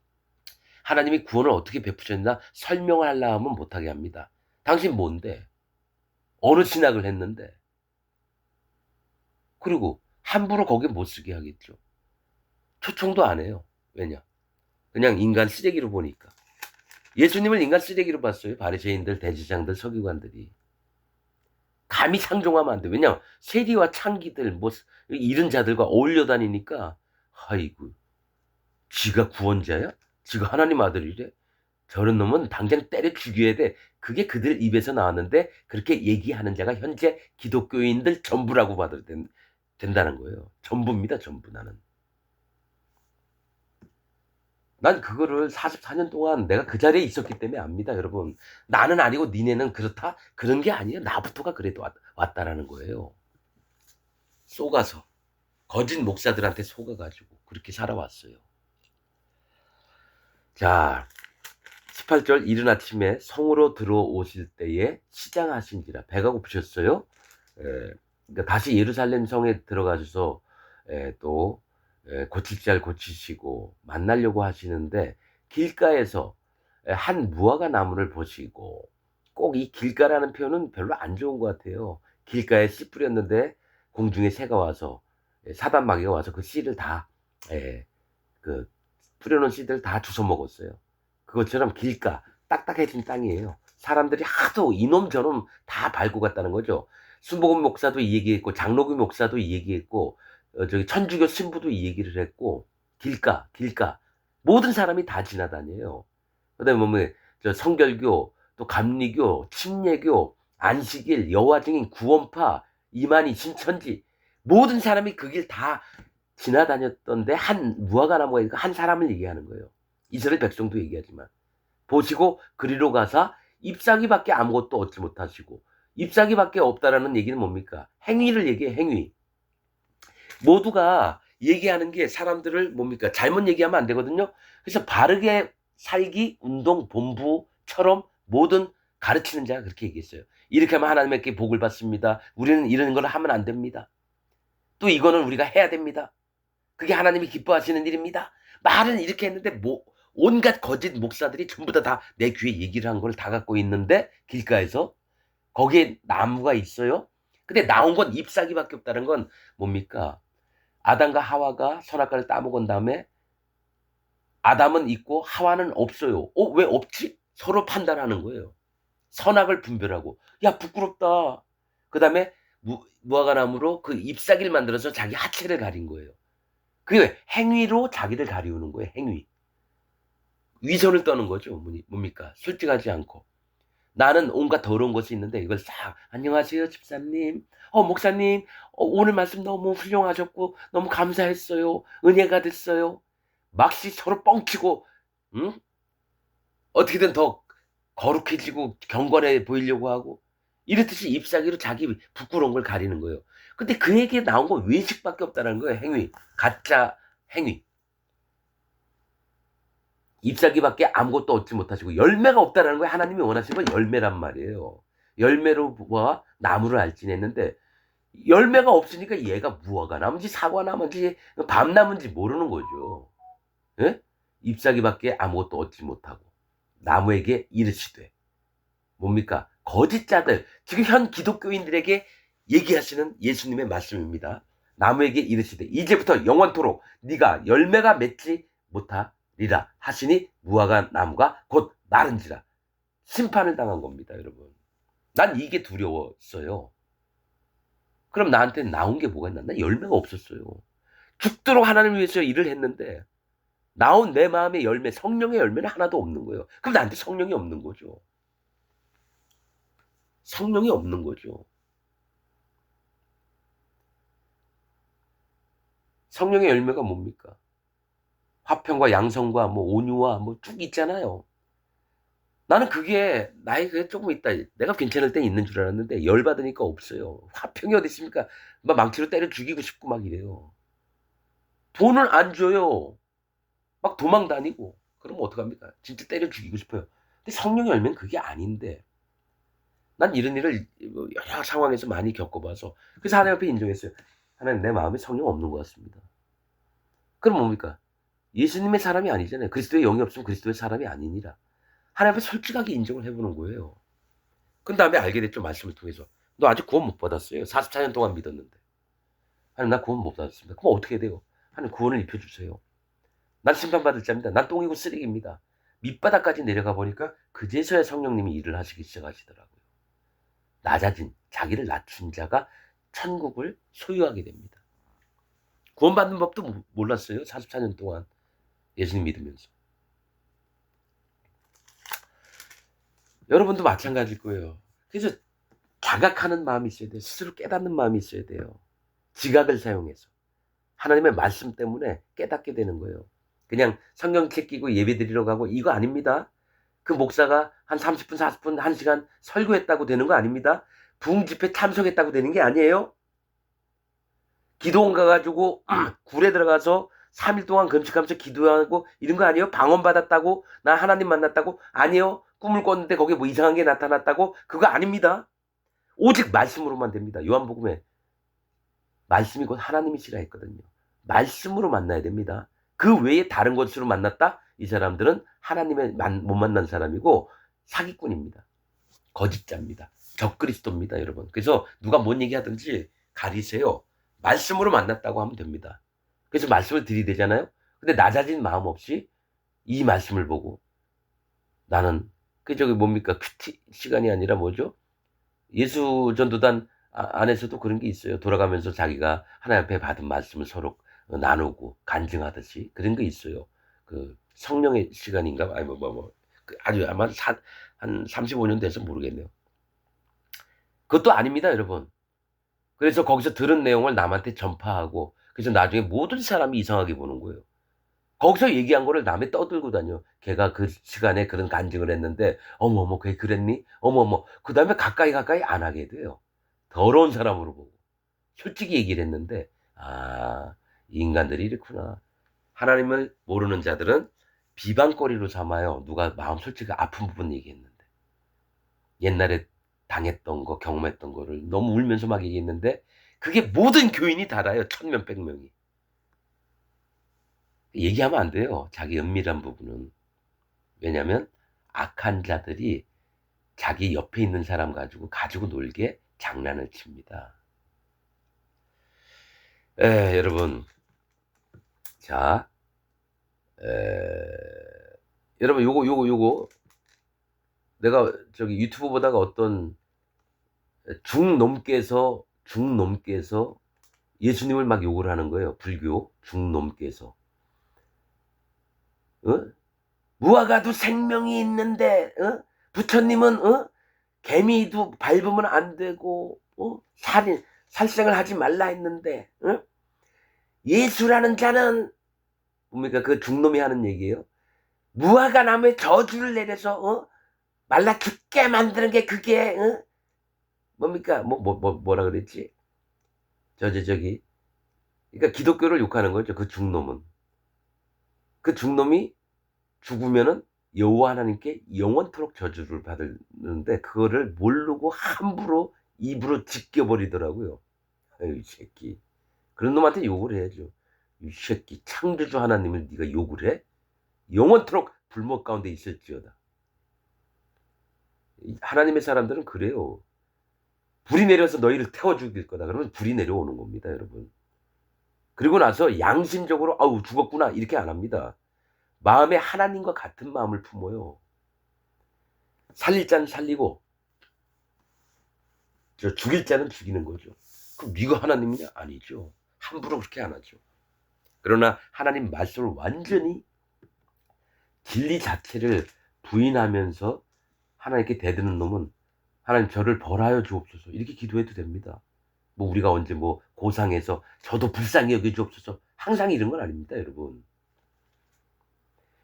하나님이 구원을 어떻게 베푸셨나 설명을 하려 하면 못하게 합니다. 당신 뭔데? 어느 신학을 했는데? 그리고 함부로 거기에 못 쓰게 하겠죠. 초청도 안 해요. 왜냐? 그냥 인간 쓰레기로 보니까. 예수님을 인간 쓰레기로 봤어요. 바리새인들, 대제사장들, 서기관들이. 감히 상종하면 안 돼. 왜냐? 세리와 창기들, 뭐 이런 자들과 어울려 다니니까 아이고, 지가 구원자야? 지가 하나님 아들이래? 저런 놈은 당장 때려 죽여야 돼. 그게 그들 입에서 나왔는데 그렇게 얘기하는 자가 현재 기독교인들 전부라고 봐도 된다는 거예요. 전부입니다. 전부 나는. 난 그거를 44년 동안 내가 그 자리에 있었기 때문에 압니다, 여러분. 나는 아니고 니네는 그렇다? 그런 게 아니에요. 나부터가 그래도 왔다라는 거예요. 속아서. 거짓 목사들한테 속아가지고 그렇게 살아왔어요. 자, 18절 이른 아침에 성으로 들어오실 때에 시장하신지라. 배가 고프셨어요. 그러니까 다시 예루살렘 성에 들어가셔서 또 고칠 잘 고치시고 만나려고 하시는데 길가에서 한 무화과 나무를 보시고, 꼭 이 길가라는 표현은 별로 안 좋은 것 같아요. 길가에 씨 뿌렸는데 공중에 새가 와서 사단마귀가 와서 그 씨를 다 그 뿌려놓은 씨들 다 주워 먹었어요. 그것처럼 길가 딱딱해진 땅이에요. 사람들이 하도 이놈 저놈 다 밟고 갔다는 거죠. 순복음 목사도 이 얘기했고, 장로교 목사도 이 얘기했고, 저기 천주교 신부도 이 얘기를 했고, 길가 모든 사람이 다 지나다녀요. 그다음에 뭐 저 성결교, 또 감리교, 침례교, 안식일, 여호와 증인, 구원파, 이만희, 신천지, 모든 사람이 그 길 다 지나다녔던데 한 무화과 나무가 있고 한 사람을 얘기하는 거예요. 이스라엘 백성도 얘기하지만 보시고 그리로 가사 잎사귀밖에 아무것도 얻지 못하시고, 잎사귀밖에 없다라는 얘기는 뭡니까? 행위를 얘기해. 행위. 모두가 얘기하는 게 사람들을 뭡니까? 잘못 얘기하면 안 되거든요. 그래서 바르게 살기 운동 본부처럼 모든 가르치는 자가 그렇게 얘기했어요. 이렇게 하면 하나님께 복을 받습니다. 우리는 이런 걸 하면 안 됩니다. 또 이거는 우리가 해야 됩니다. 그게 하나님이 기뻐하시는 일입니다. 말은 이렇게 했는데 뭐 온갖 거짓 목사들이 전부 다 내 귀에 얘기를 한 걸 다 갖고 있는데 길가에서 거기에 나무가 있어요. 근데 나온 건 잎사귀밖에 없다는 건 뭡니까? 아담과 하와가 선악과를 따먹은 다음에 아담은 있고 하와는 없어요. 왜 없지? 서로 판단하는 거예요. 선악을 분별하고. 야, 부끄럽다. 그 다음에 무화과 나무로 그 잎사귀를 만들어서 자기 하체를 가린 거예요. 그게 행위로 자기를 가리우는 거예요. 행위. 위선을 떠는 거죠. 뭡니까? 솔직하지 않고. 나는 온갖 더러운 것이 있는데 이걸 싹 안녕하세요 집사님, 목사님, 오늘 말씀 너무 훌륭하셨고 너무 감사했어요. 은혜가 됐어요. 막시 서로 뻥치고 응? 어떻게든 더 거룩해지고 경건해 보이려고 하고 이렇듯이 잎사귀로 자기 부끄러운 걸 가리는 거예요. 근데 그에게 나온 건 외식밖에 없다는 거예요. 행위. 가짜 행위. 잎사귀밖에 아무것도 얻지 못하시고 열매가 없다라는 거예요. 하나님이 원하시는 건 열매란 말이에요. 열매로 와 나무를 알지 했는데 열매가 없으니까 얘가 무화과 나무인지 사과 나무인지 밤 나무인지 모르는 거죠. 예? 잎사귀밖에 아무것도 얻지 못하고 나무에게 이르시되 뭡니까? 거짓자들. 지금 현 기독교인들에게 얘기하시는 예수님의 말씀입니다. 나무에게 이르시되 이제부터 영원토록 네가 열매가 맺지 못하리라 하시니 무화과 나무가 곧 마른지라. 심판을 당한 겁니다, 여러분. 난 이게 두려웠어요. 그럼 나한테 나온 게 뭐가 있나? 난 열매가 없었어요. 죽도록 하나님을 위해서 일을 했는데 나온 내 마음의 열매, 성령의 열매는 하나도 없는 거예요. 그럼 나한테 성령이 없는 거죠. 성령이 없는 거죠. 성령의 열매가 뭡니까? 화평과 양성과 뭐 온유와 뭐 쭉 있잖아요. 나는 그게 나이가 조금 있다. 내가 괜찮을 때 있는 줄 알았는데 열받으니까 없어요. 화평이 어디 있습니까? 막 망치로 때려 죽이고 싶고 막 이래요. 돈을 안 줘요. 막 도망 다니고. 그러면 어떡합니까? 진짜 때려 죽이고 싶어요. 근데 성령의 열매는 그게 아닌데. 난 이런 일을 여러 상황에서 많이 겪어봐서 그래서 하나님 앞에 인정했어요. 하나님 내 마음에 성령 없는 것 같습니다. 그럼 뭡니까? 예수님의 사람이 아니잖아요. 그리스도의 영이 없으면 그리스도의 사람이 아니니라. 하나님 앞에 솔직하게 인정을 해보는 거예요. 그 다음에 알게 됐죠. 말씀을 통해서. 너 아직 구원 못 받았어요. 44년 동안 믿었는데. 하나님 나 구원 못 받았습니다. 그럼 어떻게 돼요? 하나님 구원을 입혀주세요. 난 심판받을 자입니다. 난 똥이고 쓰레기입니다. 밑바닥까지 내려가 보니까 그제서야 성령님이 일을 하시기 시작하시더라고요. 낮아진 자기를 낮춘 자가 천국을 소유하게 됩니다. 구원받는 법도 몰랐어요. 44년 동안 예수님 믿으면서. 여러분도 마찬가지일 거예요. 그래서 자각하는 마음이 있어야 돼요. 스스로 깨닫는 마음이 있어야 돼요. 지각을 사용해서. 하나님의 말씀 때문에 깨닫게 되는 거예요. 그냥 성경책 끼고 예배 드리러 가고 이거 아닙니다. 그 목사가 한 30분, 40분, 1시간 설교했다고 되는 거 아닙니다. 부흥 집회 참석했다고 되는 게 아니에요. 기도원 가가지고 굴에 들어가서 3일 동안 금식하면서 기도하고 이런 거 아니에요? 방언 받았다고? 나 하나님 만났다고? 아니에요. 꿈을 꿨는데 거기에 뭐 이상한 게 나타났다고? 그거 아닙니다. 오직 말씀으로만 됩니다. 요한복음에 말씀이 곧 하나님이시라 했거든요. 말씀으로 만나야 됩니다. 그 외에 다른 것으로 만났다? 이 사람들은 하나님을 못 만난 사람이고 사기꾼입니다. 거짓자입니다. 적그리스도입니다, 여러분. 그래서 누가 뭔 얘기하든지 가리세요. 말씀으로 만났다고 하면 됩니다. 그래서 말씀을 들이대잖아요. 근데 낮아진 마음 없이 이 말씀을 보고 나는 저기 뭡니까? 큐티 시간이 아니라 뭐죠? 예수 전도단 안에서도 그런 게 있어요. 돌아가면서 자기가 하나님 앞에 받은 말씀을 서로 나누고 간증하듯이 그런 게 있어요. 그 성령의 시간인가? 아니 아주 아마 한 35년 돼서 모르겠네요. 그것도 아닙니다, 여러분. 그래서 거기서 들은 내용을 남한테 전파하고 그래서 나중에 모든 사람이 이상하게 보는 거예요. 거기서 얘기한 거를 남에 떠들고 다녀. 걔가 그 시간에 그런 간증을 했는데 어머어머 걔 그랬니? 어머어머 그 다음에 가까이 안 하게 돼요. 더러운 사람으로 보고 솔직히 얘기를 했는데 이 인간들이 이렇구나. 하나님을 모르는 자들은 비방거리로 삼아요. 누가 마음 솔직히 아픈 부분 얘기했는데 옛날에 당했던 거 경험했던 거를 너무 울면서 막 얘기했는데 그게 모든 교인이 다 알아요. 1000명 100명이. 얘기하면 안 돼요. 자기 은밀한 부분은. 왜냐하면 악한 자들이 자기 옆에 있는 사람 가지고 놀게 장난을 칩니다. 여러분. 자, 여러분 요거 내가 저기 유튜브 보다가 어떤 중놈께서 예수님을 막 욕을 하는 거예요. 불교 중놈께서. 어? 무화과도 생명이 있는데 부처님은 개미도 밟으면 안 되고 살생을 하지 말라 했는데 예수라는 자는 뭡니까? 그 중놈이 하는 얘기예요. 무화과 나무에 저주를 내려서 말라 죽게 만드는 게 그게 뭡니까? 뭐라 그랬지? 저기 그러니까 기독교를 욕하는 거죠. 그 중놈은. 그 중놈이 죽으면은 여호와 하나님께 영원토록 저주를 받는데 그거를 모르고 함부로 입으로 지켜 버리더라고요. 아유 이 새끼. 그런 놈한테 욕을 해야죠. 이 새끼 창조주 하나님을 네가 욕을 해? 영원토록 불못 가운데 있을지어다. 하나님의 사람들은 그래요. 불이 내려서 너희를 태워 죽일 거다. 그러면 불이 내려오는 겁니다, 여러분. 그리고 나서 양심적으로 '아우 죽었구나.' 이렇게 안 합니다. 마음에 하나님과 같은 마음을 품어요. 살릴 자는 살리고 죽일 자는 죽이는 거죠. 그럼 네가 하나님이냐? 아니죠. 함부로 그렇게 안 하죠. 그러나 하나님 말씀을 완전히 진리 자체를 부인하면서 하나님께 대드는 놈은 "하나님 저를 벌하여 주옵소서." 이렇게 기도해도 됩니다. 뭐 우리가 언제 뭐 고상해서 "저도 불쌍히 여겨 주옵소서." 항상 이런 건 아닙니다, 여러분.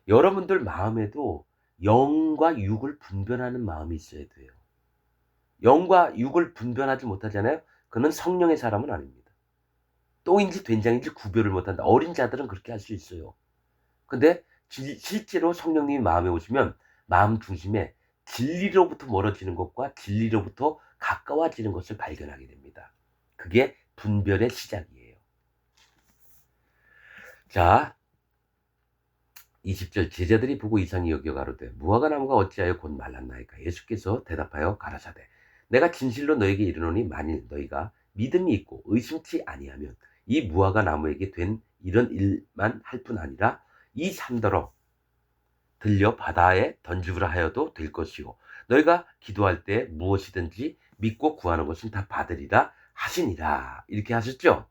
여러분들 마음에도 영과 육을 분별하는 마음이 있어야 돼요. 영과 육을 분별하지 못하잖아요. 그는 성령의 사람은 아닙니다. 똥인지 된장인지 구별을 못한다. 어린 자들은 그렇게 할 수 있어요. 근데 실제로 성령님이 마음에 오시면 마음 중심에 진리로부터 멀어지는 것과 진리로부터 가까워지는 것을 발견하게 됩니다. 그게 분별의 시작이에요. 자 20절 제자들이 보고 이상히 여겨 가로되 무화과 나무가 어찌하여 곧 말랐나이까. 예수께서 대답하여 가라사대 내가 진실로 너에게 이르노니 만일 너희가 믿음이 있고 의심치 아니하면 이 무화과 나무에게 된 이런 일만 할 뿐 아니라 이 산더러 들려 바다에 던지우라 하여도 될 것이요 너희가 기도할 때 무엇이든지 믿고 구하는 것은 다 받으리라 하시니라. 이렇게 하셨죠.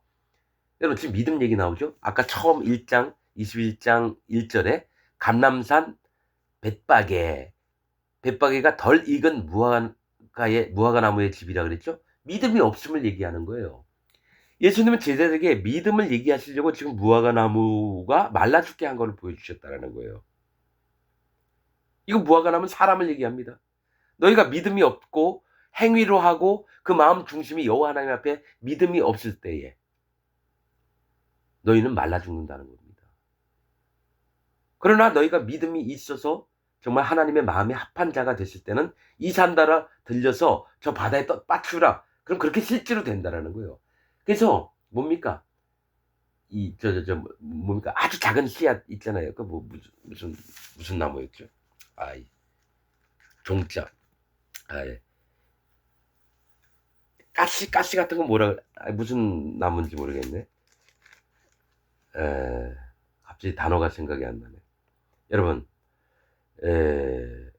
여러분 지금 믿음 얘기 나오죠. 아까 처음 1장 21장 1절에 감람산 벳바게가 덜 익은 무화과 나무의 집이라 그랬죠. 믿음이 없음을 얘기하는 거예요. 예수님은 제자들에게 믿음을 얘기하시려고 지금 무화과 나무가 말라 죽게 한 거를 보여주셨다라는 거예요. 이거 무화과 나무는 사람을 얘기합니다. 너희가 믿음이 없고 행위로 하고 그 마음 중심이 여호와 하나님 앞에 믿음이 없을 때에 너희는 말라 죽는다는 겁니다. 그러나 너희가 믿음이 있어서 정말 하나님의 마음에 합한 자가 됐을 때는 이 산다라 들려서 저 바다에 빠뜨리라. 그럼 그렇게 실제로 된다라는 거예요. 그래서 뭡니까? 뭡니까? 아주 작은 씨앗 있잖아요. 그 뭐 무슨 나무였죠? 아이 종자. 아이 가시 같은 거 뭐라 무슨 나무인지 모르겠네. 에, 갑자기 단어가 생각이 안 나네. 여러분, 에,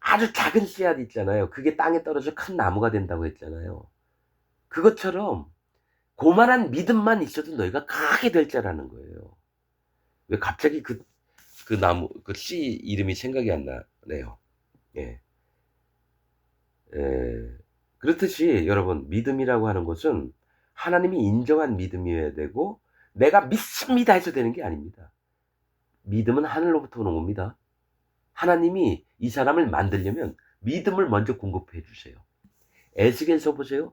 아주 작은 씨앗 있잖아요. 그게 땅에 떨어져 큰 나무가 된다고 했잖아요. 그것처럼 고만한 믿음만 있어도 너희가 크게 될 자라는 거예요. 왜 갑자기 그 나무, 그 씨 이름이 생각이 안 나네요. 예. 에, 그렇듯이 여러분, 믿음이라고 하는 것은 하나님이 인정한 믿음이어야 되고, 내가 믿습니다 해서 되는 게 아닙니다. 믿음은 하늘로부터 오는 겁니다. 하나님이 이 사람을 만들려면 믿음을 먼저 공급해 주세요. 에스겔서 보세요.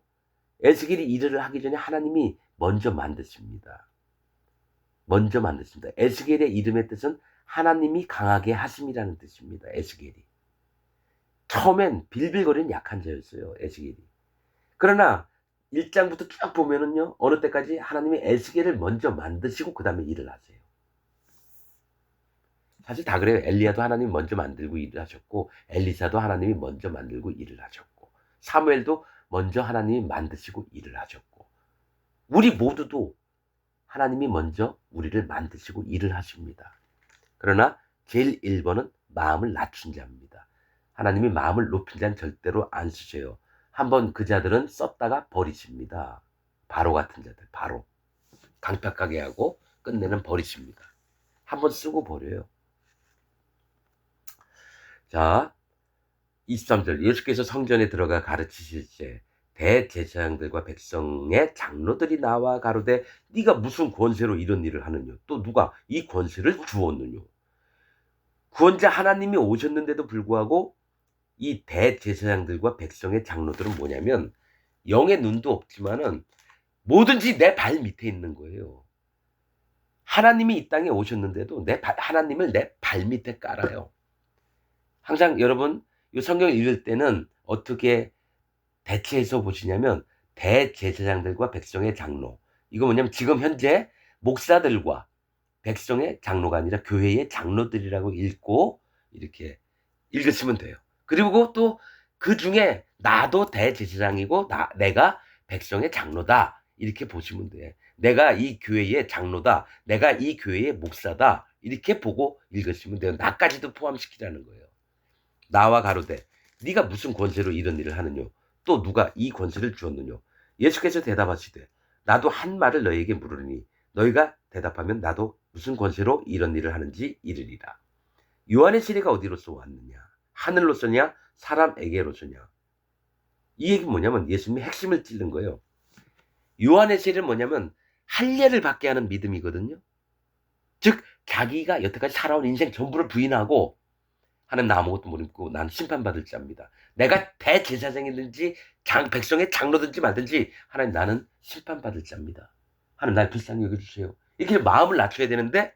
에스겔이 일을 하기 전에 하나님이 먼저 만드십니다. 먼저 만드십니다. 에스겔의 이름의 뜻은 하나님이 강하게 하심이라는 뜻입니다. 에스겔이. 처음엔 빌빌거리는 약한 자였어요. 에스겔이. 그러나 1장부터 쭉 보면은요. 어느 때까지 하나님이 에스겔을 먼저 만드시고 그 다음에 일을 하세요. 사실 다 그래요. 엘리야도 하나님이 먼저 만들고 일을 하셨고 엘리사도 하나님이 먼저 만들고 일을 하셨고 사무엘도 먼저 하나님이 만드시고 일을 하셨고 우리 모두도 하나님이 먼저 우리를 만드시고 일을 하십니다. 그러나 제일 1번은 마음을 낮춘 자입니다. 하나님이 마음을 높인 자는 절대로 안 쓰셔요. 한번 그 자들은 썼다가 버리십니다. 바로 같은 자들, 바로. 강팍하게 하고 끝내는 버리십니다. 한번 쓰고 버려요. 자, 23절 예수께서 성전에 들어가 가르치실 때 대제사장들과 백성의 장로들이 나와 가로되 네가 무슨 권세로 이런 일을 하느냐. 또 누가 이 권세를 주었느냐. 구원자 하나님이 오셨는데도 불구하고 이 대제사장들과 백성의 장로들은 뭐냐면 영의 눈도 없지만은 뭐든지 내 발 밑에 있는 거예요. 하나님이 이 땅에 오셨는데도 하나님을 내 발 밑에 깔아요. 항상 여러분 이 성경을 읽을 때는 어떻게 대체해서 보시냐면 대제사장들과 백성의 장로. 이거 뭐냐면 지금 현재 목사들과 백성의 장로가 아니라 교회의 장로들이라고 읽고 이렇게 읽으시면 돼요. 그리고 또 그 중에 나도 대제사장이고 내가 백성의 장로다. 이렇게 보시면 돼. 내가 이 교회의 장로다. 내가 이 교회의 목사다. 이렇게 보고 읽으시면 돼요. 나까지도 포함시키라는 거예요. 나와 가로되 네가 무슨 권세로 이런 일을 하느냐. 또 누가 이 권세를 주었느냐. 예수께서 대답하시되 나도 한 말을 너희에게 물으니 너희가 대답하면 나도 무슨 권세로 이런 일을 하는지 이르리라. 요한의 세례가 어디로서 왔느냐. 하늘로서냐 사람에게로서냐. 이 얘기는 뭐냐면 예수님이 핵심을 찔른 거예요. 요한의 세례는 뭐냐면 할례를 받게 하는 믿음이거든요. 즉 자기가 여태까지 살아온 인생 전부를 부인하고 하나님 나 아무것도 모르고 난 심판받을 자입니다. 내가 대제사장이든지 백성의 장로든지 말든지 하나님 나는 심판받을 자입니다. 하나님 날 불쌍히 여겨주세요. 이렇게 마음을 낮춰야 되는데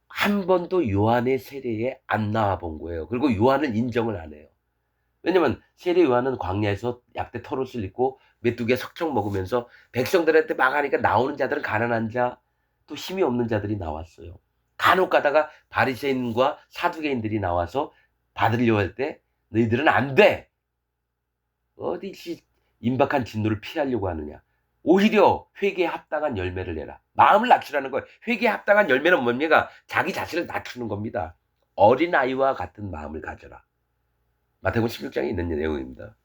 한 번도 요한의 세례에 안 나와 본 거예요. 그리고 요한을 인정을 안 해요. 왜냐면 세례 요한은 광야에서 약대 털옷을 입고 메뚜기에 석청 먹으면서 백성들한테 막 하니까 나오는 자들은 가난한 자, 또 힘이 없는 자들이 나왔어요. 간혹 가다가 바리새인과 사두개인들이 나와서 받으려고 할 때 너희들은 안 돼. 어디 임박한 진노를 피하려고 하느냐. 오히려 회개에 합당한 열매를 내라. 마음을 낮추라는 거예요. 회개에 합당한 열매는 뭡니까? 자기 자신을 낮추는 겁니다. 어린아이와 같은 마음을 가져라. 마태복음 16장에 있는 내용입니다.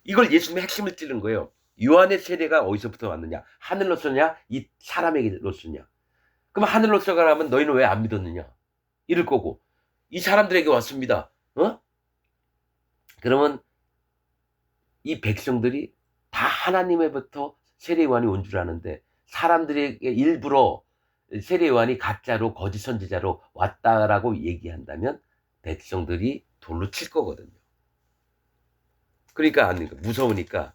이걸 예수님의 핵심을 찌른 거예요. 요한의 세례가 어디서부터 왔느냐? 하늘로서냐? 이 사람에게로서냐? 그럼 하늘로서가 라면 너희는 왜 안 믿었느냐? 이럴 거고 이 사람들에게 왔습니다. 그러면 이 백성들이 다 하나님에부터 세례요한이 온 줄 아는데 사람들에게 일부러 세례요한이 가짜로 거짓 선지자로 왔다라고 얘기한다면 백성들이 돌로 칠 거거든요. 그러니까 무서우니까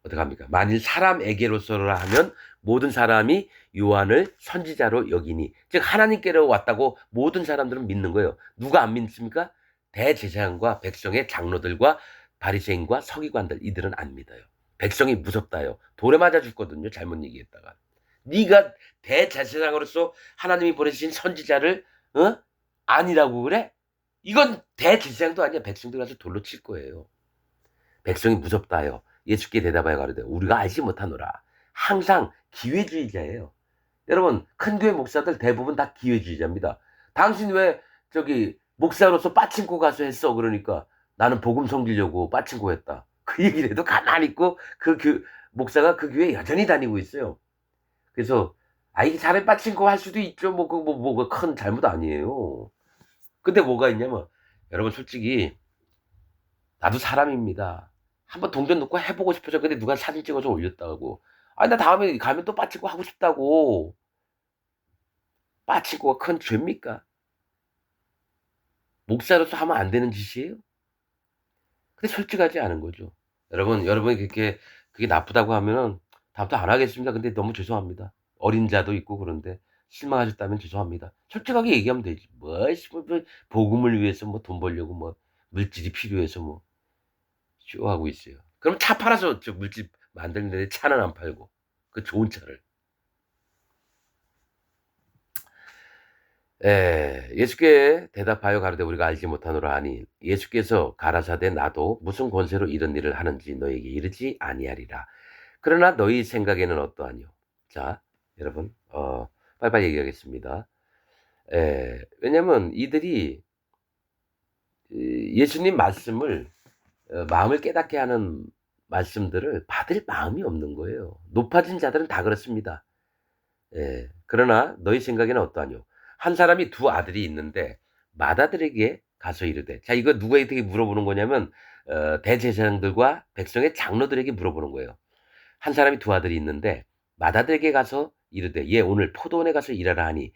어떡합니까? 만일 사람에게로서라 하면 모든 사람이 요한을 선지자로 여기니 즉 하나님께로 왔다고 모든 사람들은 믿는 거예요. 누가 안 믿습니까? 대제사장과 백성의 장로들과 바리새인과 서기관들 이들은 안 믿어요. 백성이 무섭다요. 돌에 맞아 죽거든요. 잘못 얘기했다가. 네가 대제사장으로서 하나님이 보내신 선지자를 아니라고 그래? 이건 대제사장도 아니야. 백성들 가서 돌로 칠 거예요. 백성이 무섭다요. 예수께 대답하여 가로되 우리가 알지 못하노라. 항상 기회주의자예요. 여러분 큰 교회 목사들 대부분 다 기회주의자입니다. 당신 왜 목사로서 빠친코 가서 했어? 그러니까 나는 복음 섬기려고 빠친코 했다. 그 얘기를 해도 가만히 있고 목사가 그 교회에 여전히 다니고 있어요. 그래서 이게 사람이 빠친코 할 수도 있죠. 뭐가 큰 잘못 아니에요. 근데 뭐가 있냐면 여러분 솔직히 나도 사람입니다. 한번 동전 넣고 해보고 싶어서 근데 누가 사진 찍어서 올렸다고. 나 다음에 가면 또 빠친코 하고 싶다고. 빠친코가 큰 죄입니까? 목사로서 하면 안 되는 짓이에요? 근데 솔직하지 않은 거죠. 여러분이 그게 나쁘다고 하면은 다음부터 안 하겠습니다. 근데 너무 죄송합니다. 어린 자도 있고 그런데 실망하셨다면 죄송합니다. 솔직하게 얘기하면 되지. 복음을 위해서 돈 벌려고 물질이 필요해서 쇼하고 있어요. 그럼 차 팔아서 저 물질 만드는데 차는 안 팔고 그 좋은 차를. 예수께 대답하여 가로되 우리가 알지 못하노라 하니 예수께서 가라사대 나도 무슨 권세로 이런 일을 하는지 너에게 이르지 아니하리라. 그러나 너희 생각에는 어떠하뇨? 자, 여러분 빨리빨리 얘기하겠습니다. 왜냐면 이들이 예수님 말씀을 마음을 깨닫게 하는 말씀들을 받을 마음이 없는 거예요. 높아진 자들은 다 그렇습니다. 그러나 너희 생각에는 어떠하뇨? 한 사람이 두 아들이 있는데 맏아들에게 가서 이르되. 자, 이거 누구에게 물어보는 거냐면 대제사장들과 백성의 장로들에게 물어보는 거예요. 한 사람이 두 아들이 있는데 맏아들에게 가서 이르되 얘 오늘 포도원에 가서 일하라 하니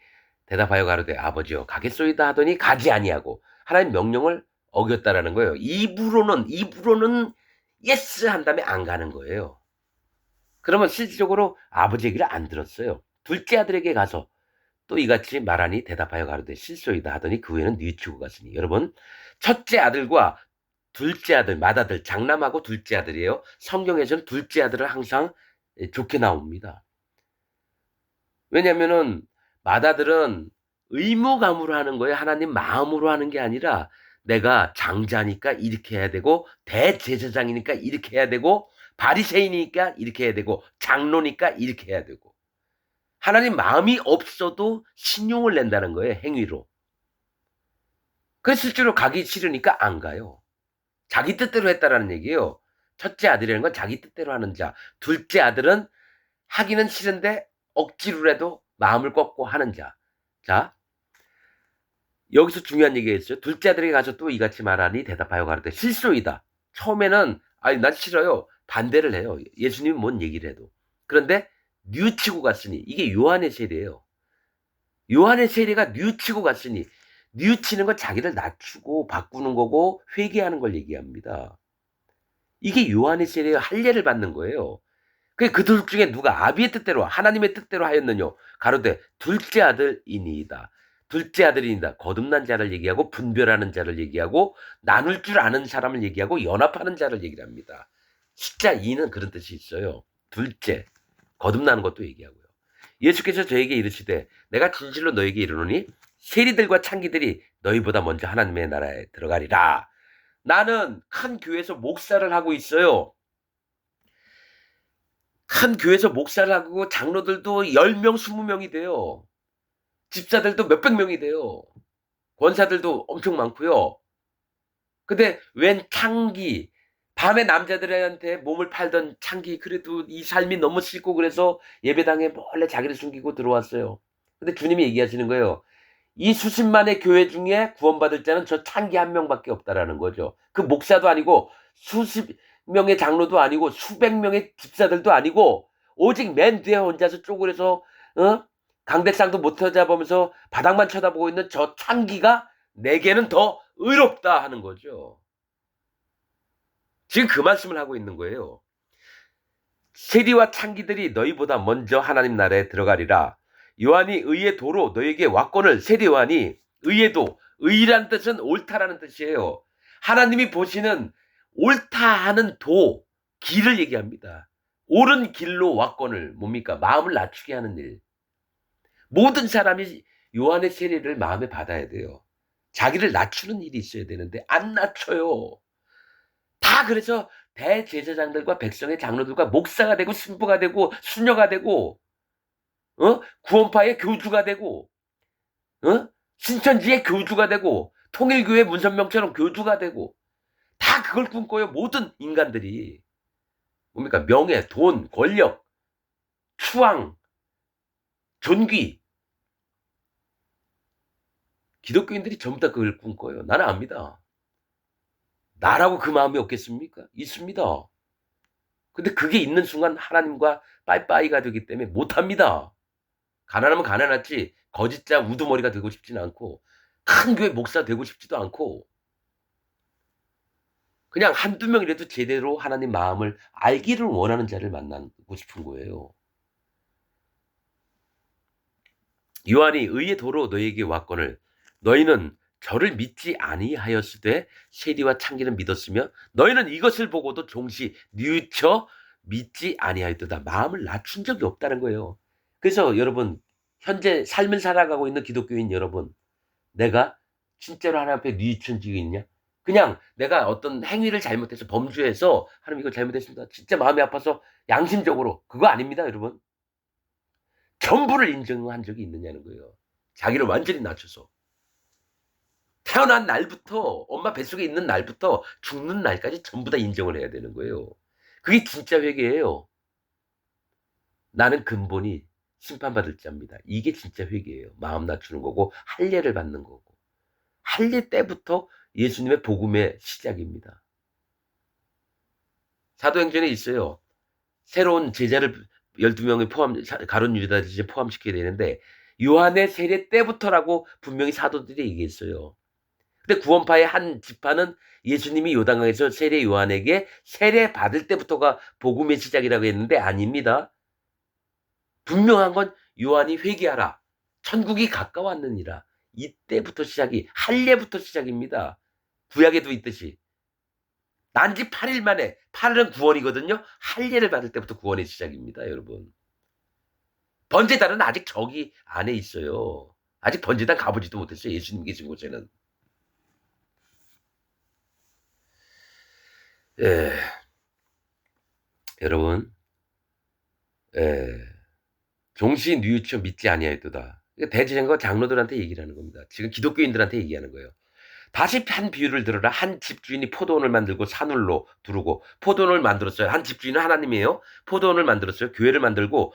대답하여 가로되 아버지여 가겠소이다 하더니 가지 아니하고 하나님 명령을 어겼다라는 거예요. 입으로는 예스 한 다음에 안 가는 거예요. 그러면 실질적으로 아버지 얘기를 안 들었어요. 둘째 아들에게 가서 또 이같이 말하니 대답하여 가로되 실소이다 하더니 그 후에는 뉘우치고 갔으니. 여러분, 첫째 아들과 둘째 아들, 맏아들, 장남하고 둘째 아들이에요. 성경에서는 둘째 아들을 항상 좋게 나옵니다. 왜냐면은 맏아들은 의무감으로 하는 거예요. 하나님 마음으로 하는 게 아니라 내가 장자니까 이렇게 해야 되고 대제사장이니까 이렇게 해야 되고 바리새인이니까 이렇게 해야 되고 장로니까 이렇게 해야 되고 하나님 마음이 없어도 신용을 낸다는 거예요. 행위로. 그래서 실제로 가기 싫으니까 안 가요. 자기 뜻대로 했다라는 얘기예요. 첫째 아들이라는 건 자기 뜻대로 하는 자. 둘째 아들은 하기는 싫은데 억지로라도 마음을 꺾고 하는 자. 자, 여기서 중요한 얘기가 있어요. 둘째 아들에게 가서 또 이같이 말하니 대답하여 가로되 실소이다. 처음에는 아니 난 싫어요. 반대를 해요. 예수님이 뭔 얘기를 해도. 그런데 뉘우치고 갔으니 이게 요한의 세례예요. 요한의 세례가 뉘우치고 갔으니 뉘우치는 건 자기를 낮추고 바꾸는 거고 회개하는 걸 얘기합니다. 이게 요한의 세례의 할례를 받는 거예요. 그 둘 중에 누가 아비의 뜻대로 하나님의 뜻대로 하였느뇨 가로되 둘째 아들이니이다. 둘째 아들이니다. 거듭난 자를 얘기하고 분별하는 자를 얘기하고 나눌 줄 아는 사람을 얘기하고 연합하는 자를 얘기를 합니다. 숫자 2는 그런 뜻이 있어요. 둘째, 거듭나는 것도 얘기하고요. 예수께서 저에게 이르시되 내가 진실로 너에게 이르노니 세리들과 창기들이 너희보다 먼저 하나님의 나라에 들어가리라. 나는 큰 교회에서 목사를 하고 있어요. 큰 교회에서 목사를 하고 장로들도 10명, 20명이 돼요. 집사들도 몇백 명이 돼요. 권사들도 엄청 많고요. 근데 웬 창기, 밤에 남자들한테 몸을 팔던 창기, 그래도 이 삶이 너무 싫고 그래서 예배당에 몰래 자기를 숨기고 들어왔어요. 근데 주님이 얘기하시는 거예요. 이 수십만의 교회 중에 구원받을 자는 저 창기 한 명밖에 없다라는 거죠. 그 목사도 아니고 수십 명의 장로도 아니고 수백 명의 집사들도 아니고 오직 맨 뒤에 혼자서 쪼그려서 강대상도 못 찾아보면서 바닥만 쳐다보고 있는 저 창기가 내게는 더 의롭다 하는 거죠. 지금 그 말씀을 하고 있는 거예요. 세리와 창기들이 너희보다 먼저 하나님 나라에 들어가리라. 요한이 의의 도로 너희에게 왔거늘. 세리 요한이 의의 도, 의란 뜻은 옳다라는 뜻이에요. 하나님이 보시는 옳다 하는 도, 길을 얘기합니다. 옳은 길로 왔거늘. 뭡니까? 마음을 낮추게 하는 일. 모든 사람이 요한의 세례를 마음에 받아야 돼요. 자기를 낮추는 일이 있어야 되는데 안 낮춰요. 다 그래서 대제사장들과 백성의 장로들과 목사가 되고 신부가 되고 수녀가 되고 구원파의 교주가 되고 신천지의 교주가 되고 통일교회 문선명처럼 교주가 되고 다 그걸 꿈꿔요. 모든 인간들이. 뭡니까? 명예, 돈, 권력, 추앙, 존귀. 기독교인들이 전부 다 그걸 꿈꿔요. 나는 압니다. 나라고 그 마음이 없겠습니까? 있습니다. 근데 그게 있는 순간 하나님과 빠이빠이가 되기 때문에 못합니다. 가난하면 가난하지 거짓자 우두머리가 되고 싶지는 않고 큰 교회 목사 되고 싶지도 않고 그냥 한두 명이라도 제대로 하나님 마음을 알기를 원하는 자를 만나고 싶은 거예요. 요한이 의의 도로 너희에게 왔거늘 너희는 저를 믿지 아니하였으되 세리와 창기는 믿었으며 너희는 이것을 보고도 종시 뉘우쳐 믿지 아니하였도다. 마음을 낮춘 적이 없다는 거예요. 그래서 여러분 현재 삶을 살아가고 있는 기독교인 여러분, 내가 진짜로 하나님 앞에 뉘우친 적이 있냐? 그냥 내가 어떤 행위를 잘못해서 범죄해서 하나님 이거 잘못했습니다. 진짜 마음이 아파서 양심적으로 그거 아닙니다, 여러분. 전부를 인정한 적이 있느냐는 거예요. 자기를 완전히 낮춰서. 태어난 날부터 엄마 뱃속에 있는 날부터 죽는 날까지 전부 다 인정을 해야 되는 거예요. 그게 진짜 회개예요. 나는 근본이 심판받을 자입니다. 이게 진짜 회개예요. 마음 낮추는 거고 할례를 받는 거고. 할례 때부터 예수님의 복음의 시작입니다. 사도행전에 있어요. 새로운 제자를 12명을 가룟 유다 이제 포함시켜야 되는데 요한의 세례 때부터라고 분명히 사도들이 얘기했어요. 근데 구원파의 한 지파는 예수님이 요단강에서 세례 요한에게 세례 받을 때부터가 복음의 시작이라고 했는데 아닙니다. 분명한 건 요한이 회개하라. 천국이 가까웠느니라. 이때부터 시작이 할례부터 시작입니다. 구약에도 있듯이. 난지 8일 만에 8일은 구원이거든요. 할례를 받을 때부터 구원의 시작입니다, 여러분. 번제단은 아직 저기 안에 있어요. 아직 번제단 가보지도 못했어요. 예수님 계신 곳에는. 예. 여러분, 예. 종시 뉘우쳐 믿지 아니하였도다. 대제사장과 장로들한테 얘기를 하는 겁니다. 지금 기독교인들한테 얘기하는 거예요. 다시 한 비유를 들어라. 한 집주인이 포도원을 만들고 산울로 두르고 포도원을 만들었어요. 한 집주인은 하나님이에요. 포도원을 만들었어요. 교회를 만들고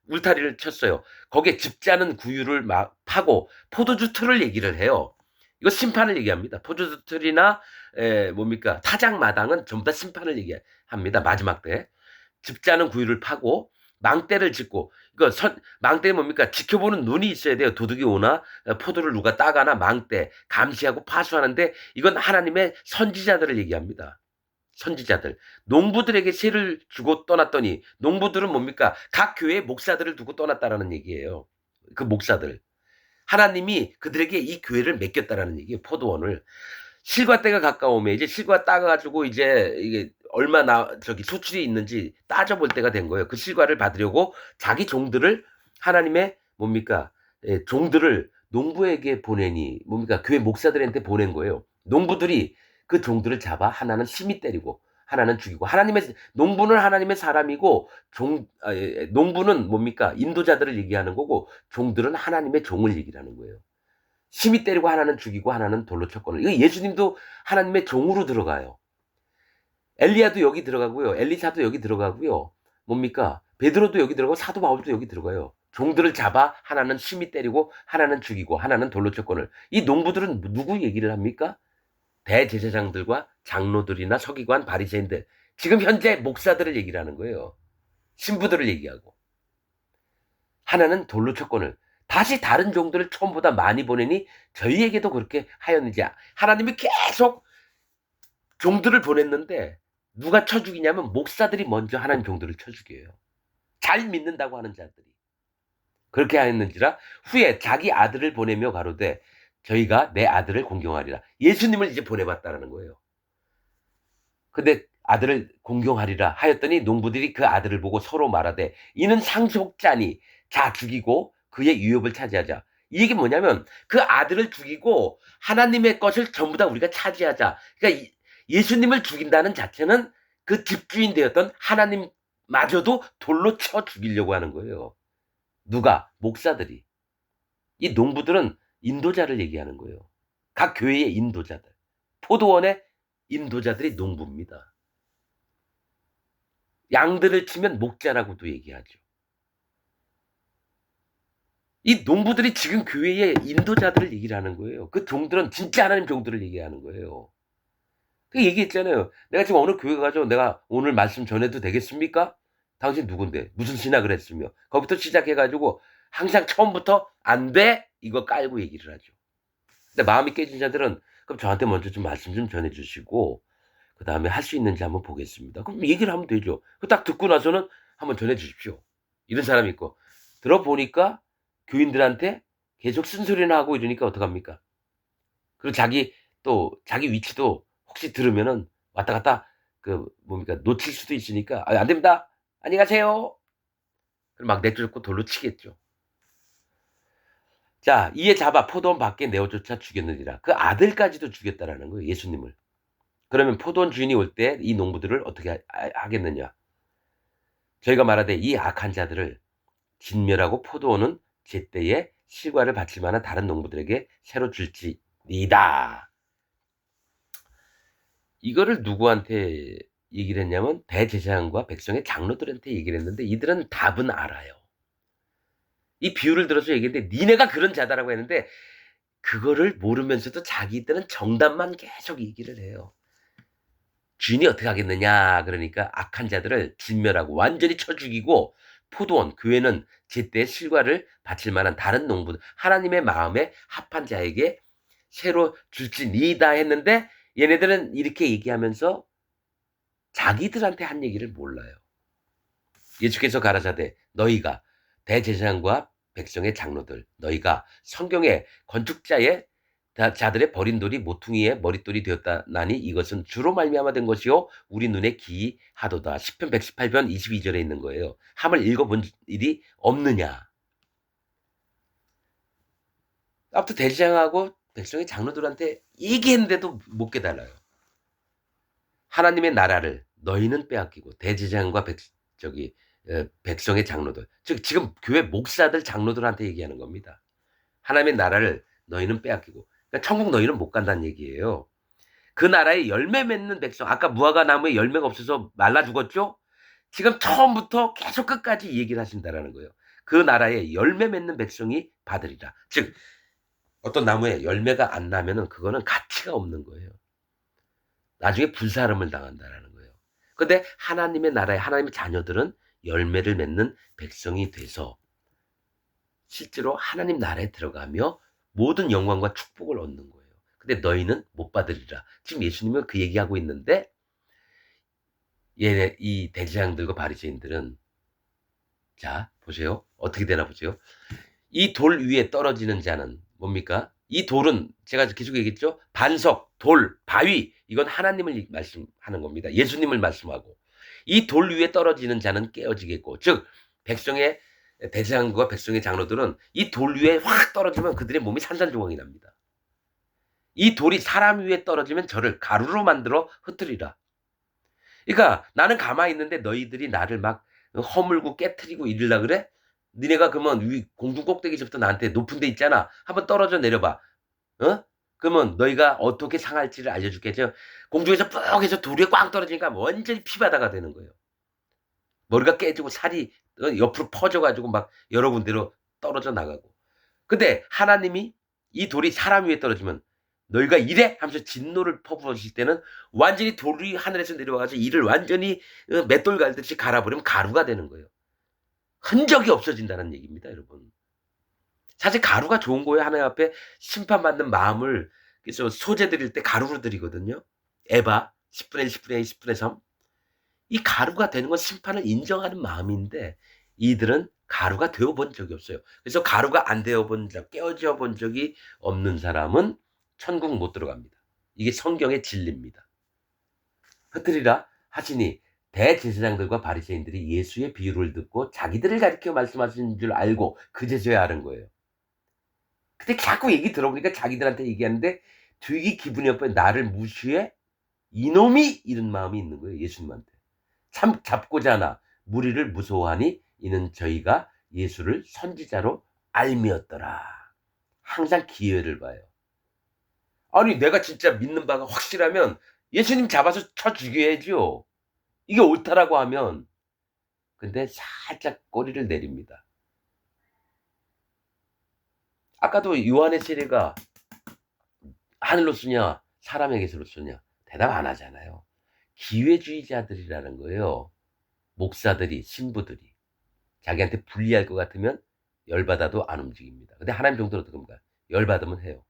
울타리를 쳤어요. 거기에 즙자는 구유를 막 파고 포도주 틀을 얘기를 해요. 이거 심판을 얘기합니다. 포도주 틀이나 뭡니까 타작 마당은 전부 다 심판을 얘기합니다. 마지막 때 즙자는 구유를 파고 망대를 짓고 이거 망대는 뭡니까? 지켜보는 눈이 있어야 돼요. 도둑이 오나 포도를 누가 따가나 망대 감시하고 파수하는데 이건 하나님의 선지자들을 얘기합니다. 선지자들. 농부들에게 세를 주고 떠났더니 농부들은 뭡니까? 각 교회의 목사들을 두고 떠났다라는 얘기예요. 그 목사들. 하나님이 그들에게 이 교회를 맡겼다라는 얘기예요. 포도원을. 실과 때가 가까우면 이제 실과 따가지고 이제 이게 얼마나 수출이 있는지 따져볼 때가 된 거예요. 그 실과를 받으려고 자기 종들을 하나님의 뭡니까? 종들을 농부에게 보내니 뭡니까? 교회 목사들한테 보낸 거예요. 농부들이 그 종들을 잡아 하나는 심히 때리고 하나는 죽이고 하나님의 농부는 하나님의 사람이고 농부는 뭡니까? 인도자들을 얘기하는 거고 종들은 하나님의 종을 얘기하는 거예요. 심히 때리고 하나는 죽이고 하나는 돌로 쳤거든요. 이거 예수님도 하나님의 종으로 들어가요. 엘리야도 여기 들어가고요. 엘리사도 여기 들어가고요. 뭡니까? 베드로도 여기 들어가고 사도 바울도 여기 들어가요. 종들을 잡아 하나는 심히 때리고 하나는 죽이고 하나는 돌로 쳤거늘. 이 농부들은 누구 얘기를 합니까? 대제사장들과 장로들이나 서기관 바리새인들. 지금 현재 목사들을 얘기를 하는 거예요. 신부들을 얘기하고. 하나는 돌로 쳤거늘. 다시 다른 종들을 처음보다 많이 보내니 저희에게도 그렇게 하였는지. 하나님이 계속 종들을 보냈는데 누가 쳐 죽이냐면 목사들이 먼저 하나님 종들을 쳐 죽여요. 잘 믿는다고 하는 자들이. 그렇게 하였는지라 후에 자기 아들을 보내며 가로되 저희가 내 아들을 공경하리라. 예수님을 이제 보내봤다는 거예요. 근데 아들을 공경하리라 하였더니 농부들이 그 아들을 보고 서로 말하되 이는 상속자니 자 죽이고 그의 유업을 차지하자. 이 얘기 뭐냐면 그 아들을 죽이고 하나님의 것을 전부 다 우리가 차지하자. 그러니까 예수님을 죽인다는 자체는 그 집주인 되었던 하나님마저도 돌로 쳐 죽이려고 하는 거예요. 누가? 목사들이. 이 농부들은 인도자를 얘기하는 거예요. 각 교회의 인도자들. 포도원의 인도자들이 농부입니다. 양들을 치면 목자라고도 얘기하죠. 이 농부들이 지금 교회의 인도자들을 얘기를 하는 거예요. 그 종들은 진짜 하나님 종들을 얘기하는 거예요. 그 얘기했잖아요. 내가 지금 어느 교회 가서 내가 오늘 말씀 전해도 되겠습니까? 당신 누군데? 무슨 신학을 했으며? 거기부터 시작해가지고 항상 처음부터 안 돼? 이거 깔고 얘기를 하죠. 근데 마음이 깨진 자들은 그럼 저한테 먼저 좀 말씀 좀 전해주시고 그 다음에 할 수 있는지 한번 보겠습니다. 그럼 얘기를 하면 되죠. 딱 듣고 나서는 한번 전해주십시오. 이런 사람이 있고 들어보니까 교인들한테 계속 쓴소리나 하고 이러니까 어떡합니까? 그리고 자기 위치도 혹시 들으면은 왔다 갔다 뭡니까 놓칠 수도 있으니까 안 됩니다. 안녕히 가세요. 그럼 막 내쫓고 돌로 치겠죠. 자, 이에 잡아 포도원 밖에 내어쫓아 죽였느니라. 그 아들까지도 죽였다라는 거예요. 예수님을. 그러면 포도원 주인이 올 때 이 농부들을 어떻게 하겠느냐? 저희가 말하되 이 악한 자들을 진멸하고 포도원은 제때에 실과를 바칠 만한 다른 농부들에게 새로 줄지니다. 이거를 누구한테 얘기를 했냐면 대제사장과 백성의 장로들한테 얘기를 했는데 이들은 답은 알아요. 이 비유를 들어서 얘기했는데 니네가 그런 자다라고 했는데 그거를 모르면서도 자기들은 정답만 계속 얘기를 해요. 주인이 어떻게 하겠느냐 그러니까 악한 자들을 진멸하고 완전히 쳐 죽이고 포도원 교회는 제때 실과를 바칠 만한 다른 농부들 하나님의 마음에 합한 자에게 새로 줄지니다 했는데 얘네들은 이렇게 얘기하면서 자기들한테 한 얘기를 몰라요. 예수께서 가라사대 너희가 대제사장과 백성의 장로들 너희가 성경의 건축자의 자들의 버린 돌이 모퉁이의 머릿돌이 되었다나니 이것은 주로 말미암아 된 것이요 우리 눈에 기이하도다. 시편 118편 22절에 있는 거예요. 함을 읽어본 일이 없느냐. 아무튼 대제사장하고 백성의 장로들한테 얘기했는데도 못 깨달아요. 하나님의 나라를 너희는 빼앗기고 대제사장과 백성의 장로들 즉 지금 교회 목사들 장로들한테 얘기하는 겁니다. 하나님의 나라를 너희는 빼앗기고 그러니까 천국 너희는 못 간다는 얘기예요. 그 나라에 열매 맺는 백성 아까 무화과 나무에 열매가 없어서 말라 죽었죠? 지금 처음부터 계속 끝까지 얘기를 하신다라는 거예요. 그 나라에 열매 맺는 백성이 받으리라. 즉 어떤 나무에 열매가 안 나면은 그거는 가치가 없는 거예요. 나중에 불사름을 당한다라는 거예요. 근데 하나님의 나라에 하나님의 자녀들은 열매를 맺는 백성이 돼서 실제로 하나님 나라에 들어가며 모든 영광과 축복을 얻는 거예요. 근데 너희는 못 받으리라. 지금 예수님은 그 얘기하고 있는데 이 대제사장들과 바리새인들은 자 보세요. 어떻게 되나 보세요. 이 돌 위에 떨어지는 자는 뭡니까? 이 돌은 제가 계속 얘기했죠. 반석, 돌, 바위 이건 하나님을 말씀하는 겁니다. 예수님을 말씀하고 이 돌 위에 떨어지는 자는 깨어지겠고 즉 백성의 대제사장과 백성의 장로들은 이 돌 위에 확 떨어지면 그들의 몸이 산산조각이 납니다. 이 돌이 사람 위에 떨어지면 저를 가루로 만들어 흩뜨리라. 그러니까 나는 가만히 있는데 너희들이 나를 막 허물고 깨트리고 이러려 그래? 니네가 그러면 위 공중 꼭대기서부터 나한테 높은 데 있잖아. 한번 떨어져 내려봐. 어? 그러면 너희가 어떻게 상할지를 알려줄게. 저 공중에서 푹 해서 돌이 꽝 떨어지니까 완전히 피바다가 되는 거예요. 머리가 깨지고 살이 옆으로 퍼져가지고 막 여러 군데로 떨어져 나가고. 근데 하나님이 이 돌이 사람 위에 떨어지면 너희가 이래? 하면서 진노를 퍼부으실 때는 완전히 돌이 하늘에서 내려와가지고 이를 완전히 맷돌 갈듯이 갈아버리면 가루가 되는 거예요. 흔적이 없어진다는 얘기입니다, 여러분. 사실 가루가 좋은 거예요. 하나님 앞에 심판받는 마음을 그래서 소재 드릴 때 가루로 드리거든요. 에바 10분의 1, 10분의 2, 10분의 3. 이 가루가 되는 건 심판을 인정하는 마음인데 이들은 가루가 되어 본 적이 없어요. 그래서 가루가 안 되어 본 적, 깨어져 본 적이 없는 사람은 천국 못 들어갑니다. 이게 성경의 진리입니다. 흩트리라 하시니 대제사장들과 바리새인들이 예수의 비유를 듣고 자기들을 가리켜 말씀하시는 줄 알고 그제서야 아는 거예요. 근데 자꾸 얘기 들어보니까 자기들한테 얘기하는데 되게 기분이 나빠요. 나를 무시해? 이놈이 이런 마음이 있는 거예요. 예수님한테. 참 잡고자 하나 무리를 무서워하니 이는 저희가 예수를 선지자로 알미었더라. 항상 기회를 봐요. 아니 내가 진짜 믿는 바가 확실하면 예수님 잡아서 쳐 죽여야죠. 이게 옳다라고 하면 근데 살짝 꼬리를 내립니다. 아까도 요한의 세례가 하늘로 쏘냐 사람에게서 쏘냐 대답 안 하잖아요. 기회주의자들이라는 거예요. 목사들이 신부들이 자기한테 불리할 것 같으면 열받아도 안 움직입니다. 근데 하나님 정도는 어떻게 합니까? 열받으면 해요.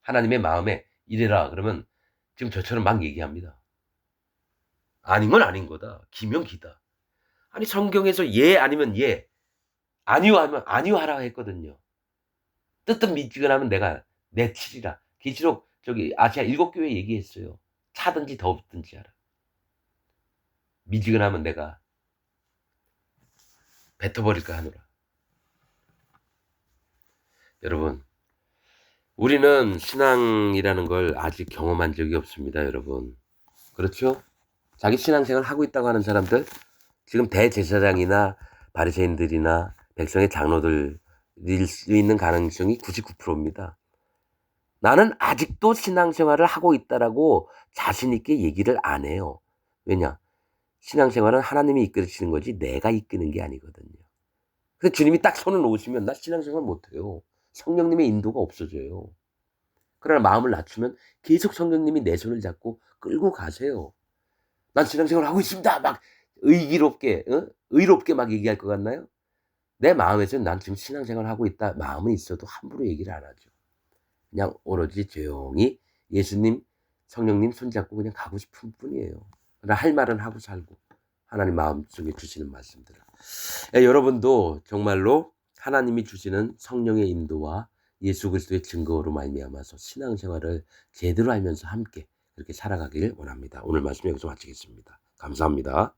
하나님의 마음에 이래라 그러면 지금 저처럼 막 얘기합니다. 아닌 건 아닌 거다. 기면 기다. 아니 성경에서 예 아니면 예 아니요 하면 아니요 하라고 했거든요. 뜨뜻미지근하면 내가 내치리라. 계시록 저기 아시아 7교회 얘기했어요. 차든지 더웠든지 하라. 미지근하면 내가 뱉어버릴까 하노라. 여러분 우리는 신앙이라는 걸 아직 경험한 적이 없습니다. 여러분 그렇죠? 자기 신앙생활 하고 있다고 하는 사람들 지금 대제사장이나 바리새인들이나 백성의 장로들일 수 있는 가능성이 99%입니다. 나는 아직도 신앙생활을 하고 있다라고 자신 있게 얘기를 안 해요. 왜냐? 신앙생활은 하나님이 이끌으시는 거지 내가 이끄는 게 아니거든요. 그래서 주님이 딱 손을 놓으시면 나 신앙생활 못해요. 성령님의 인도가 없어져요. 그러나 마음을 낮추면 계속 성령님이 내 손을 잡고 끌고 가세요. "난 신앙생활을 하고 있습니다." 막 의기롭게 의롭게 막 얘기할 것 같나요? 내 마음에서는 '난 지금 신앙생활을 하고 있다.' 마음은 있어도 함부로 얘기를 안 하죠. 그냥 오로지 조용히 예수님, 성령님 손잡고 그냥 가고 싶은 뿐이에요. 그러나 할 말은 하고 살고 하나님 마음속에 주시는 말씀들을. 예, 여러분도 정말로 하나님이 주시는 성령의 인도와 예수 그리스도의 증거로 말미암아서 신앙생활을 제대로 하면서 함께 그렇게 살아가길 원합니다. 오늘 말씀 여기서 마치겠습니다. 감사합니다.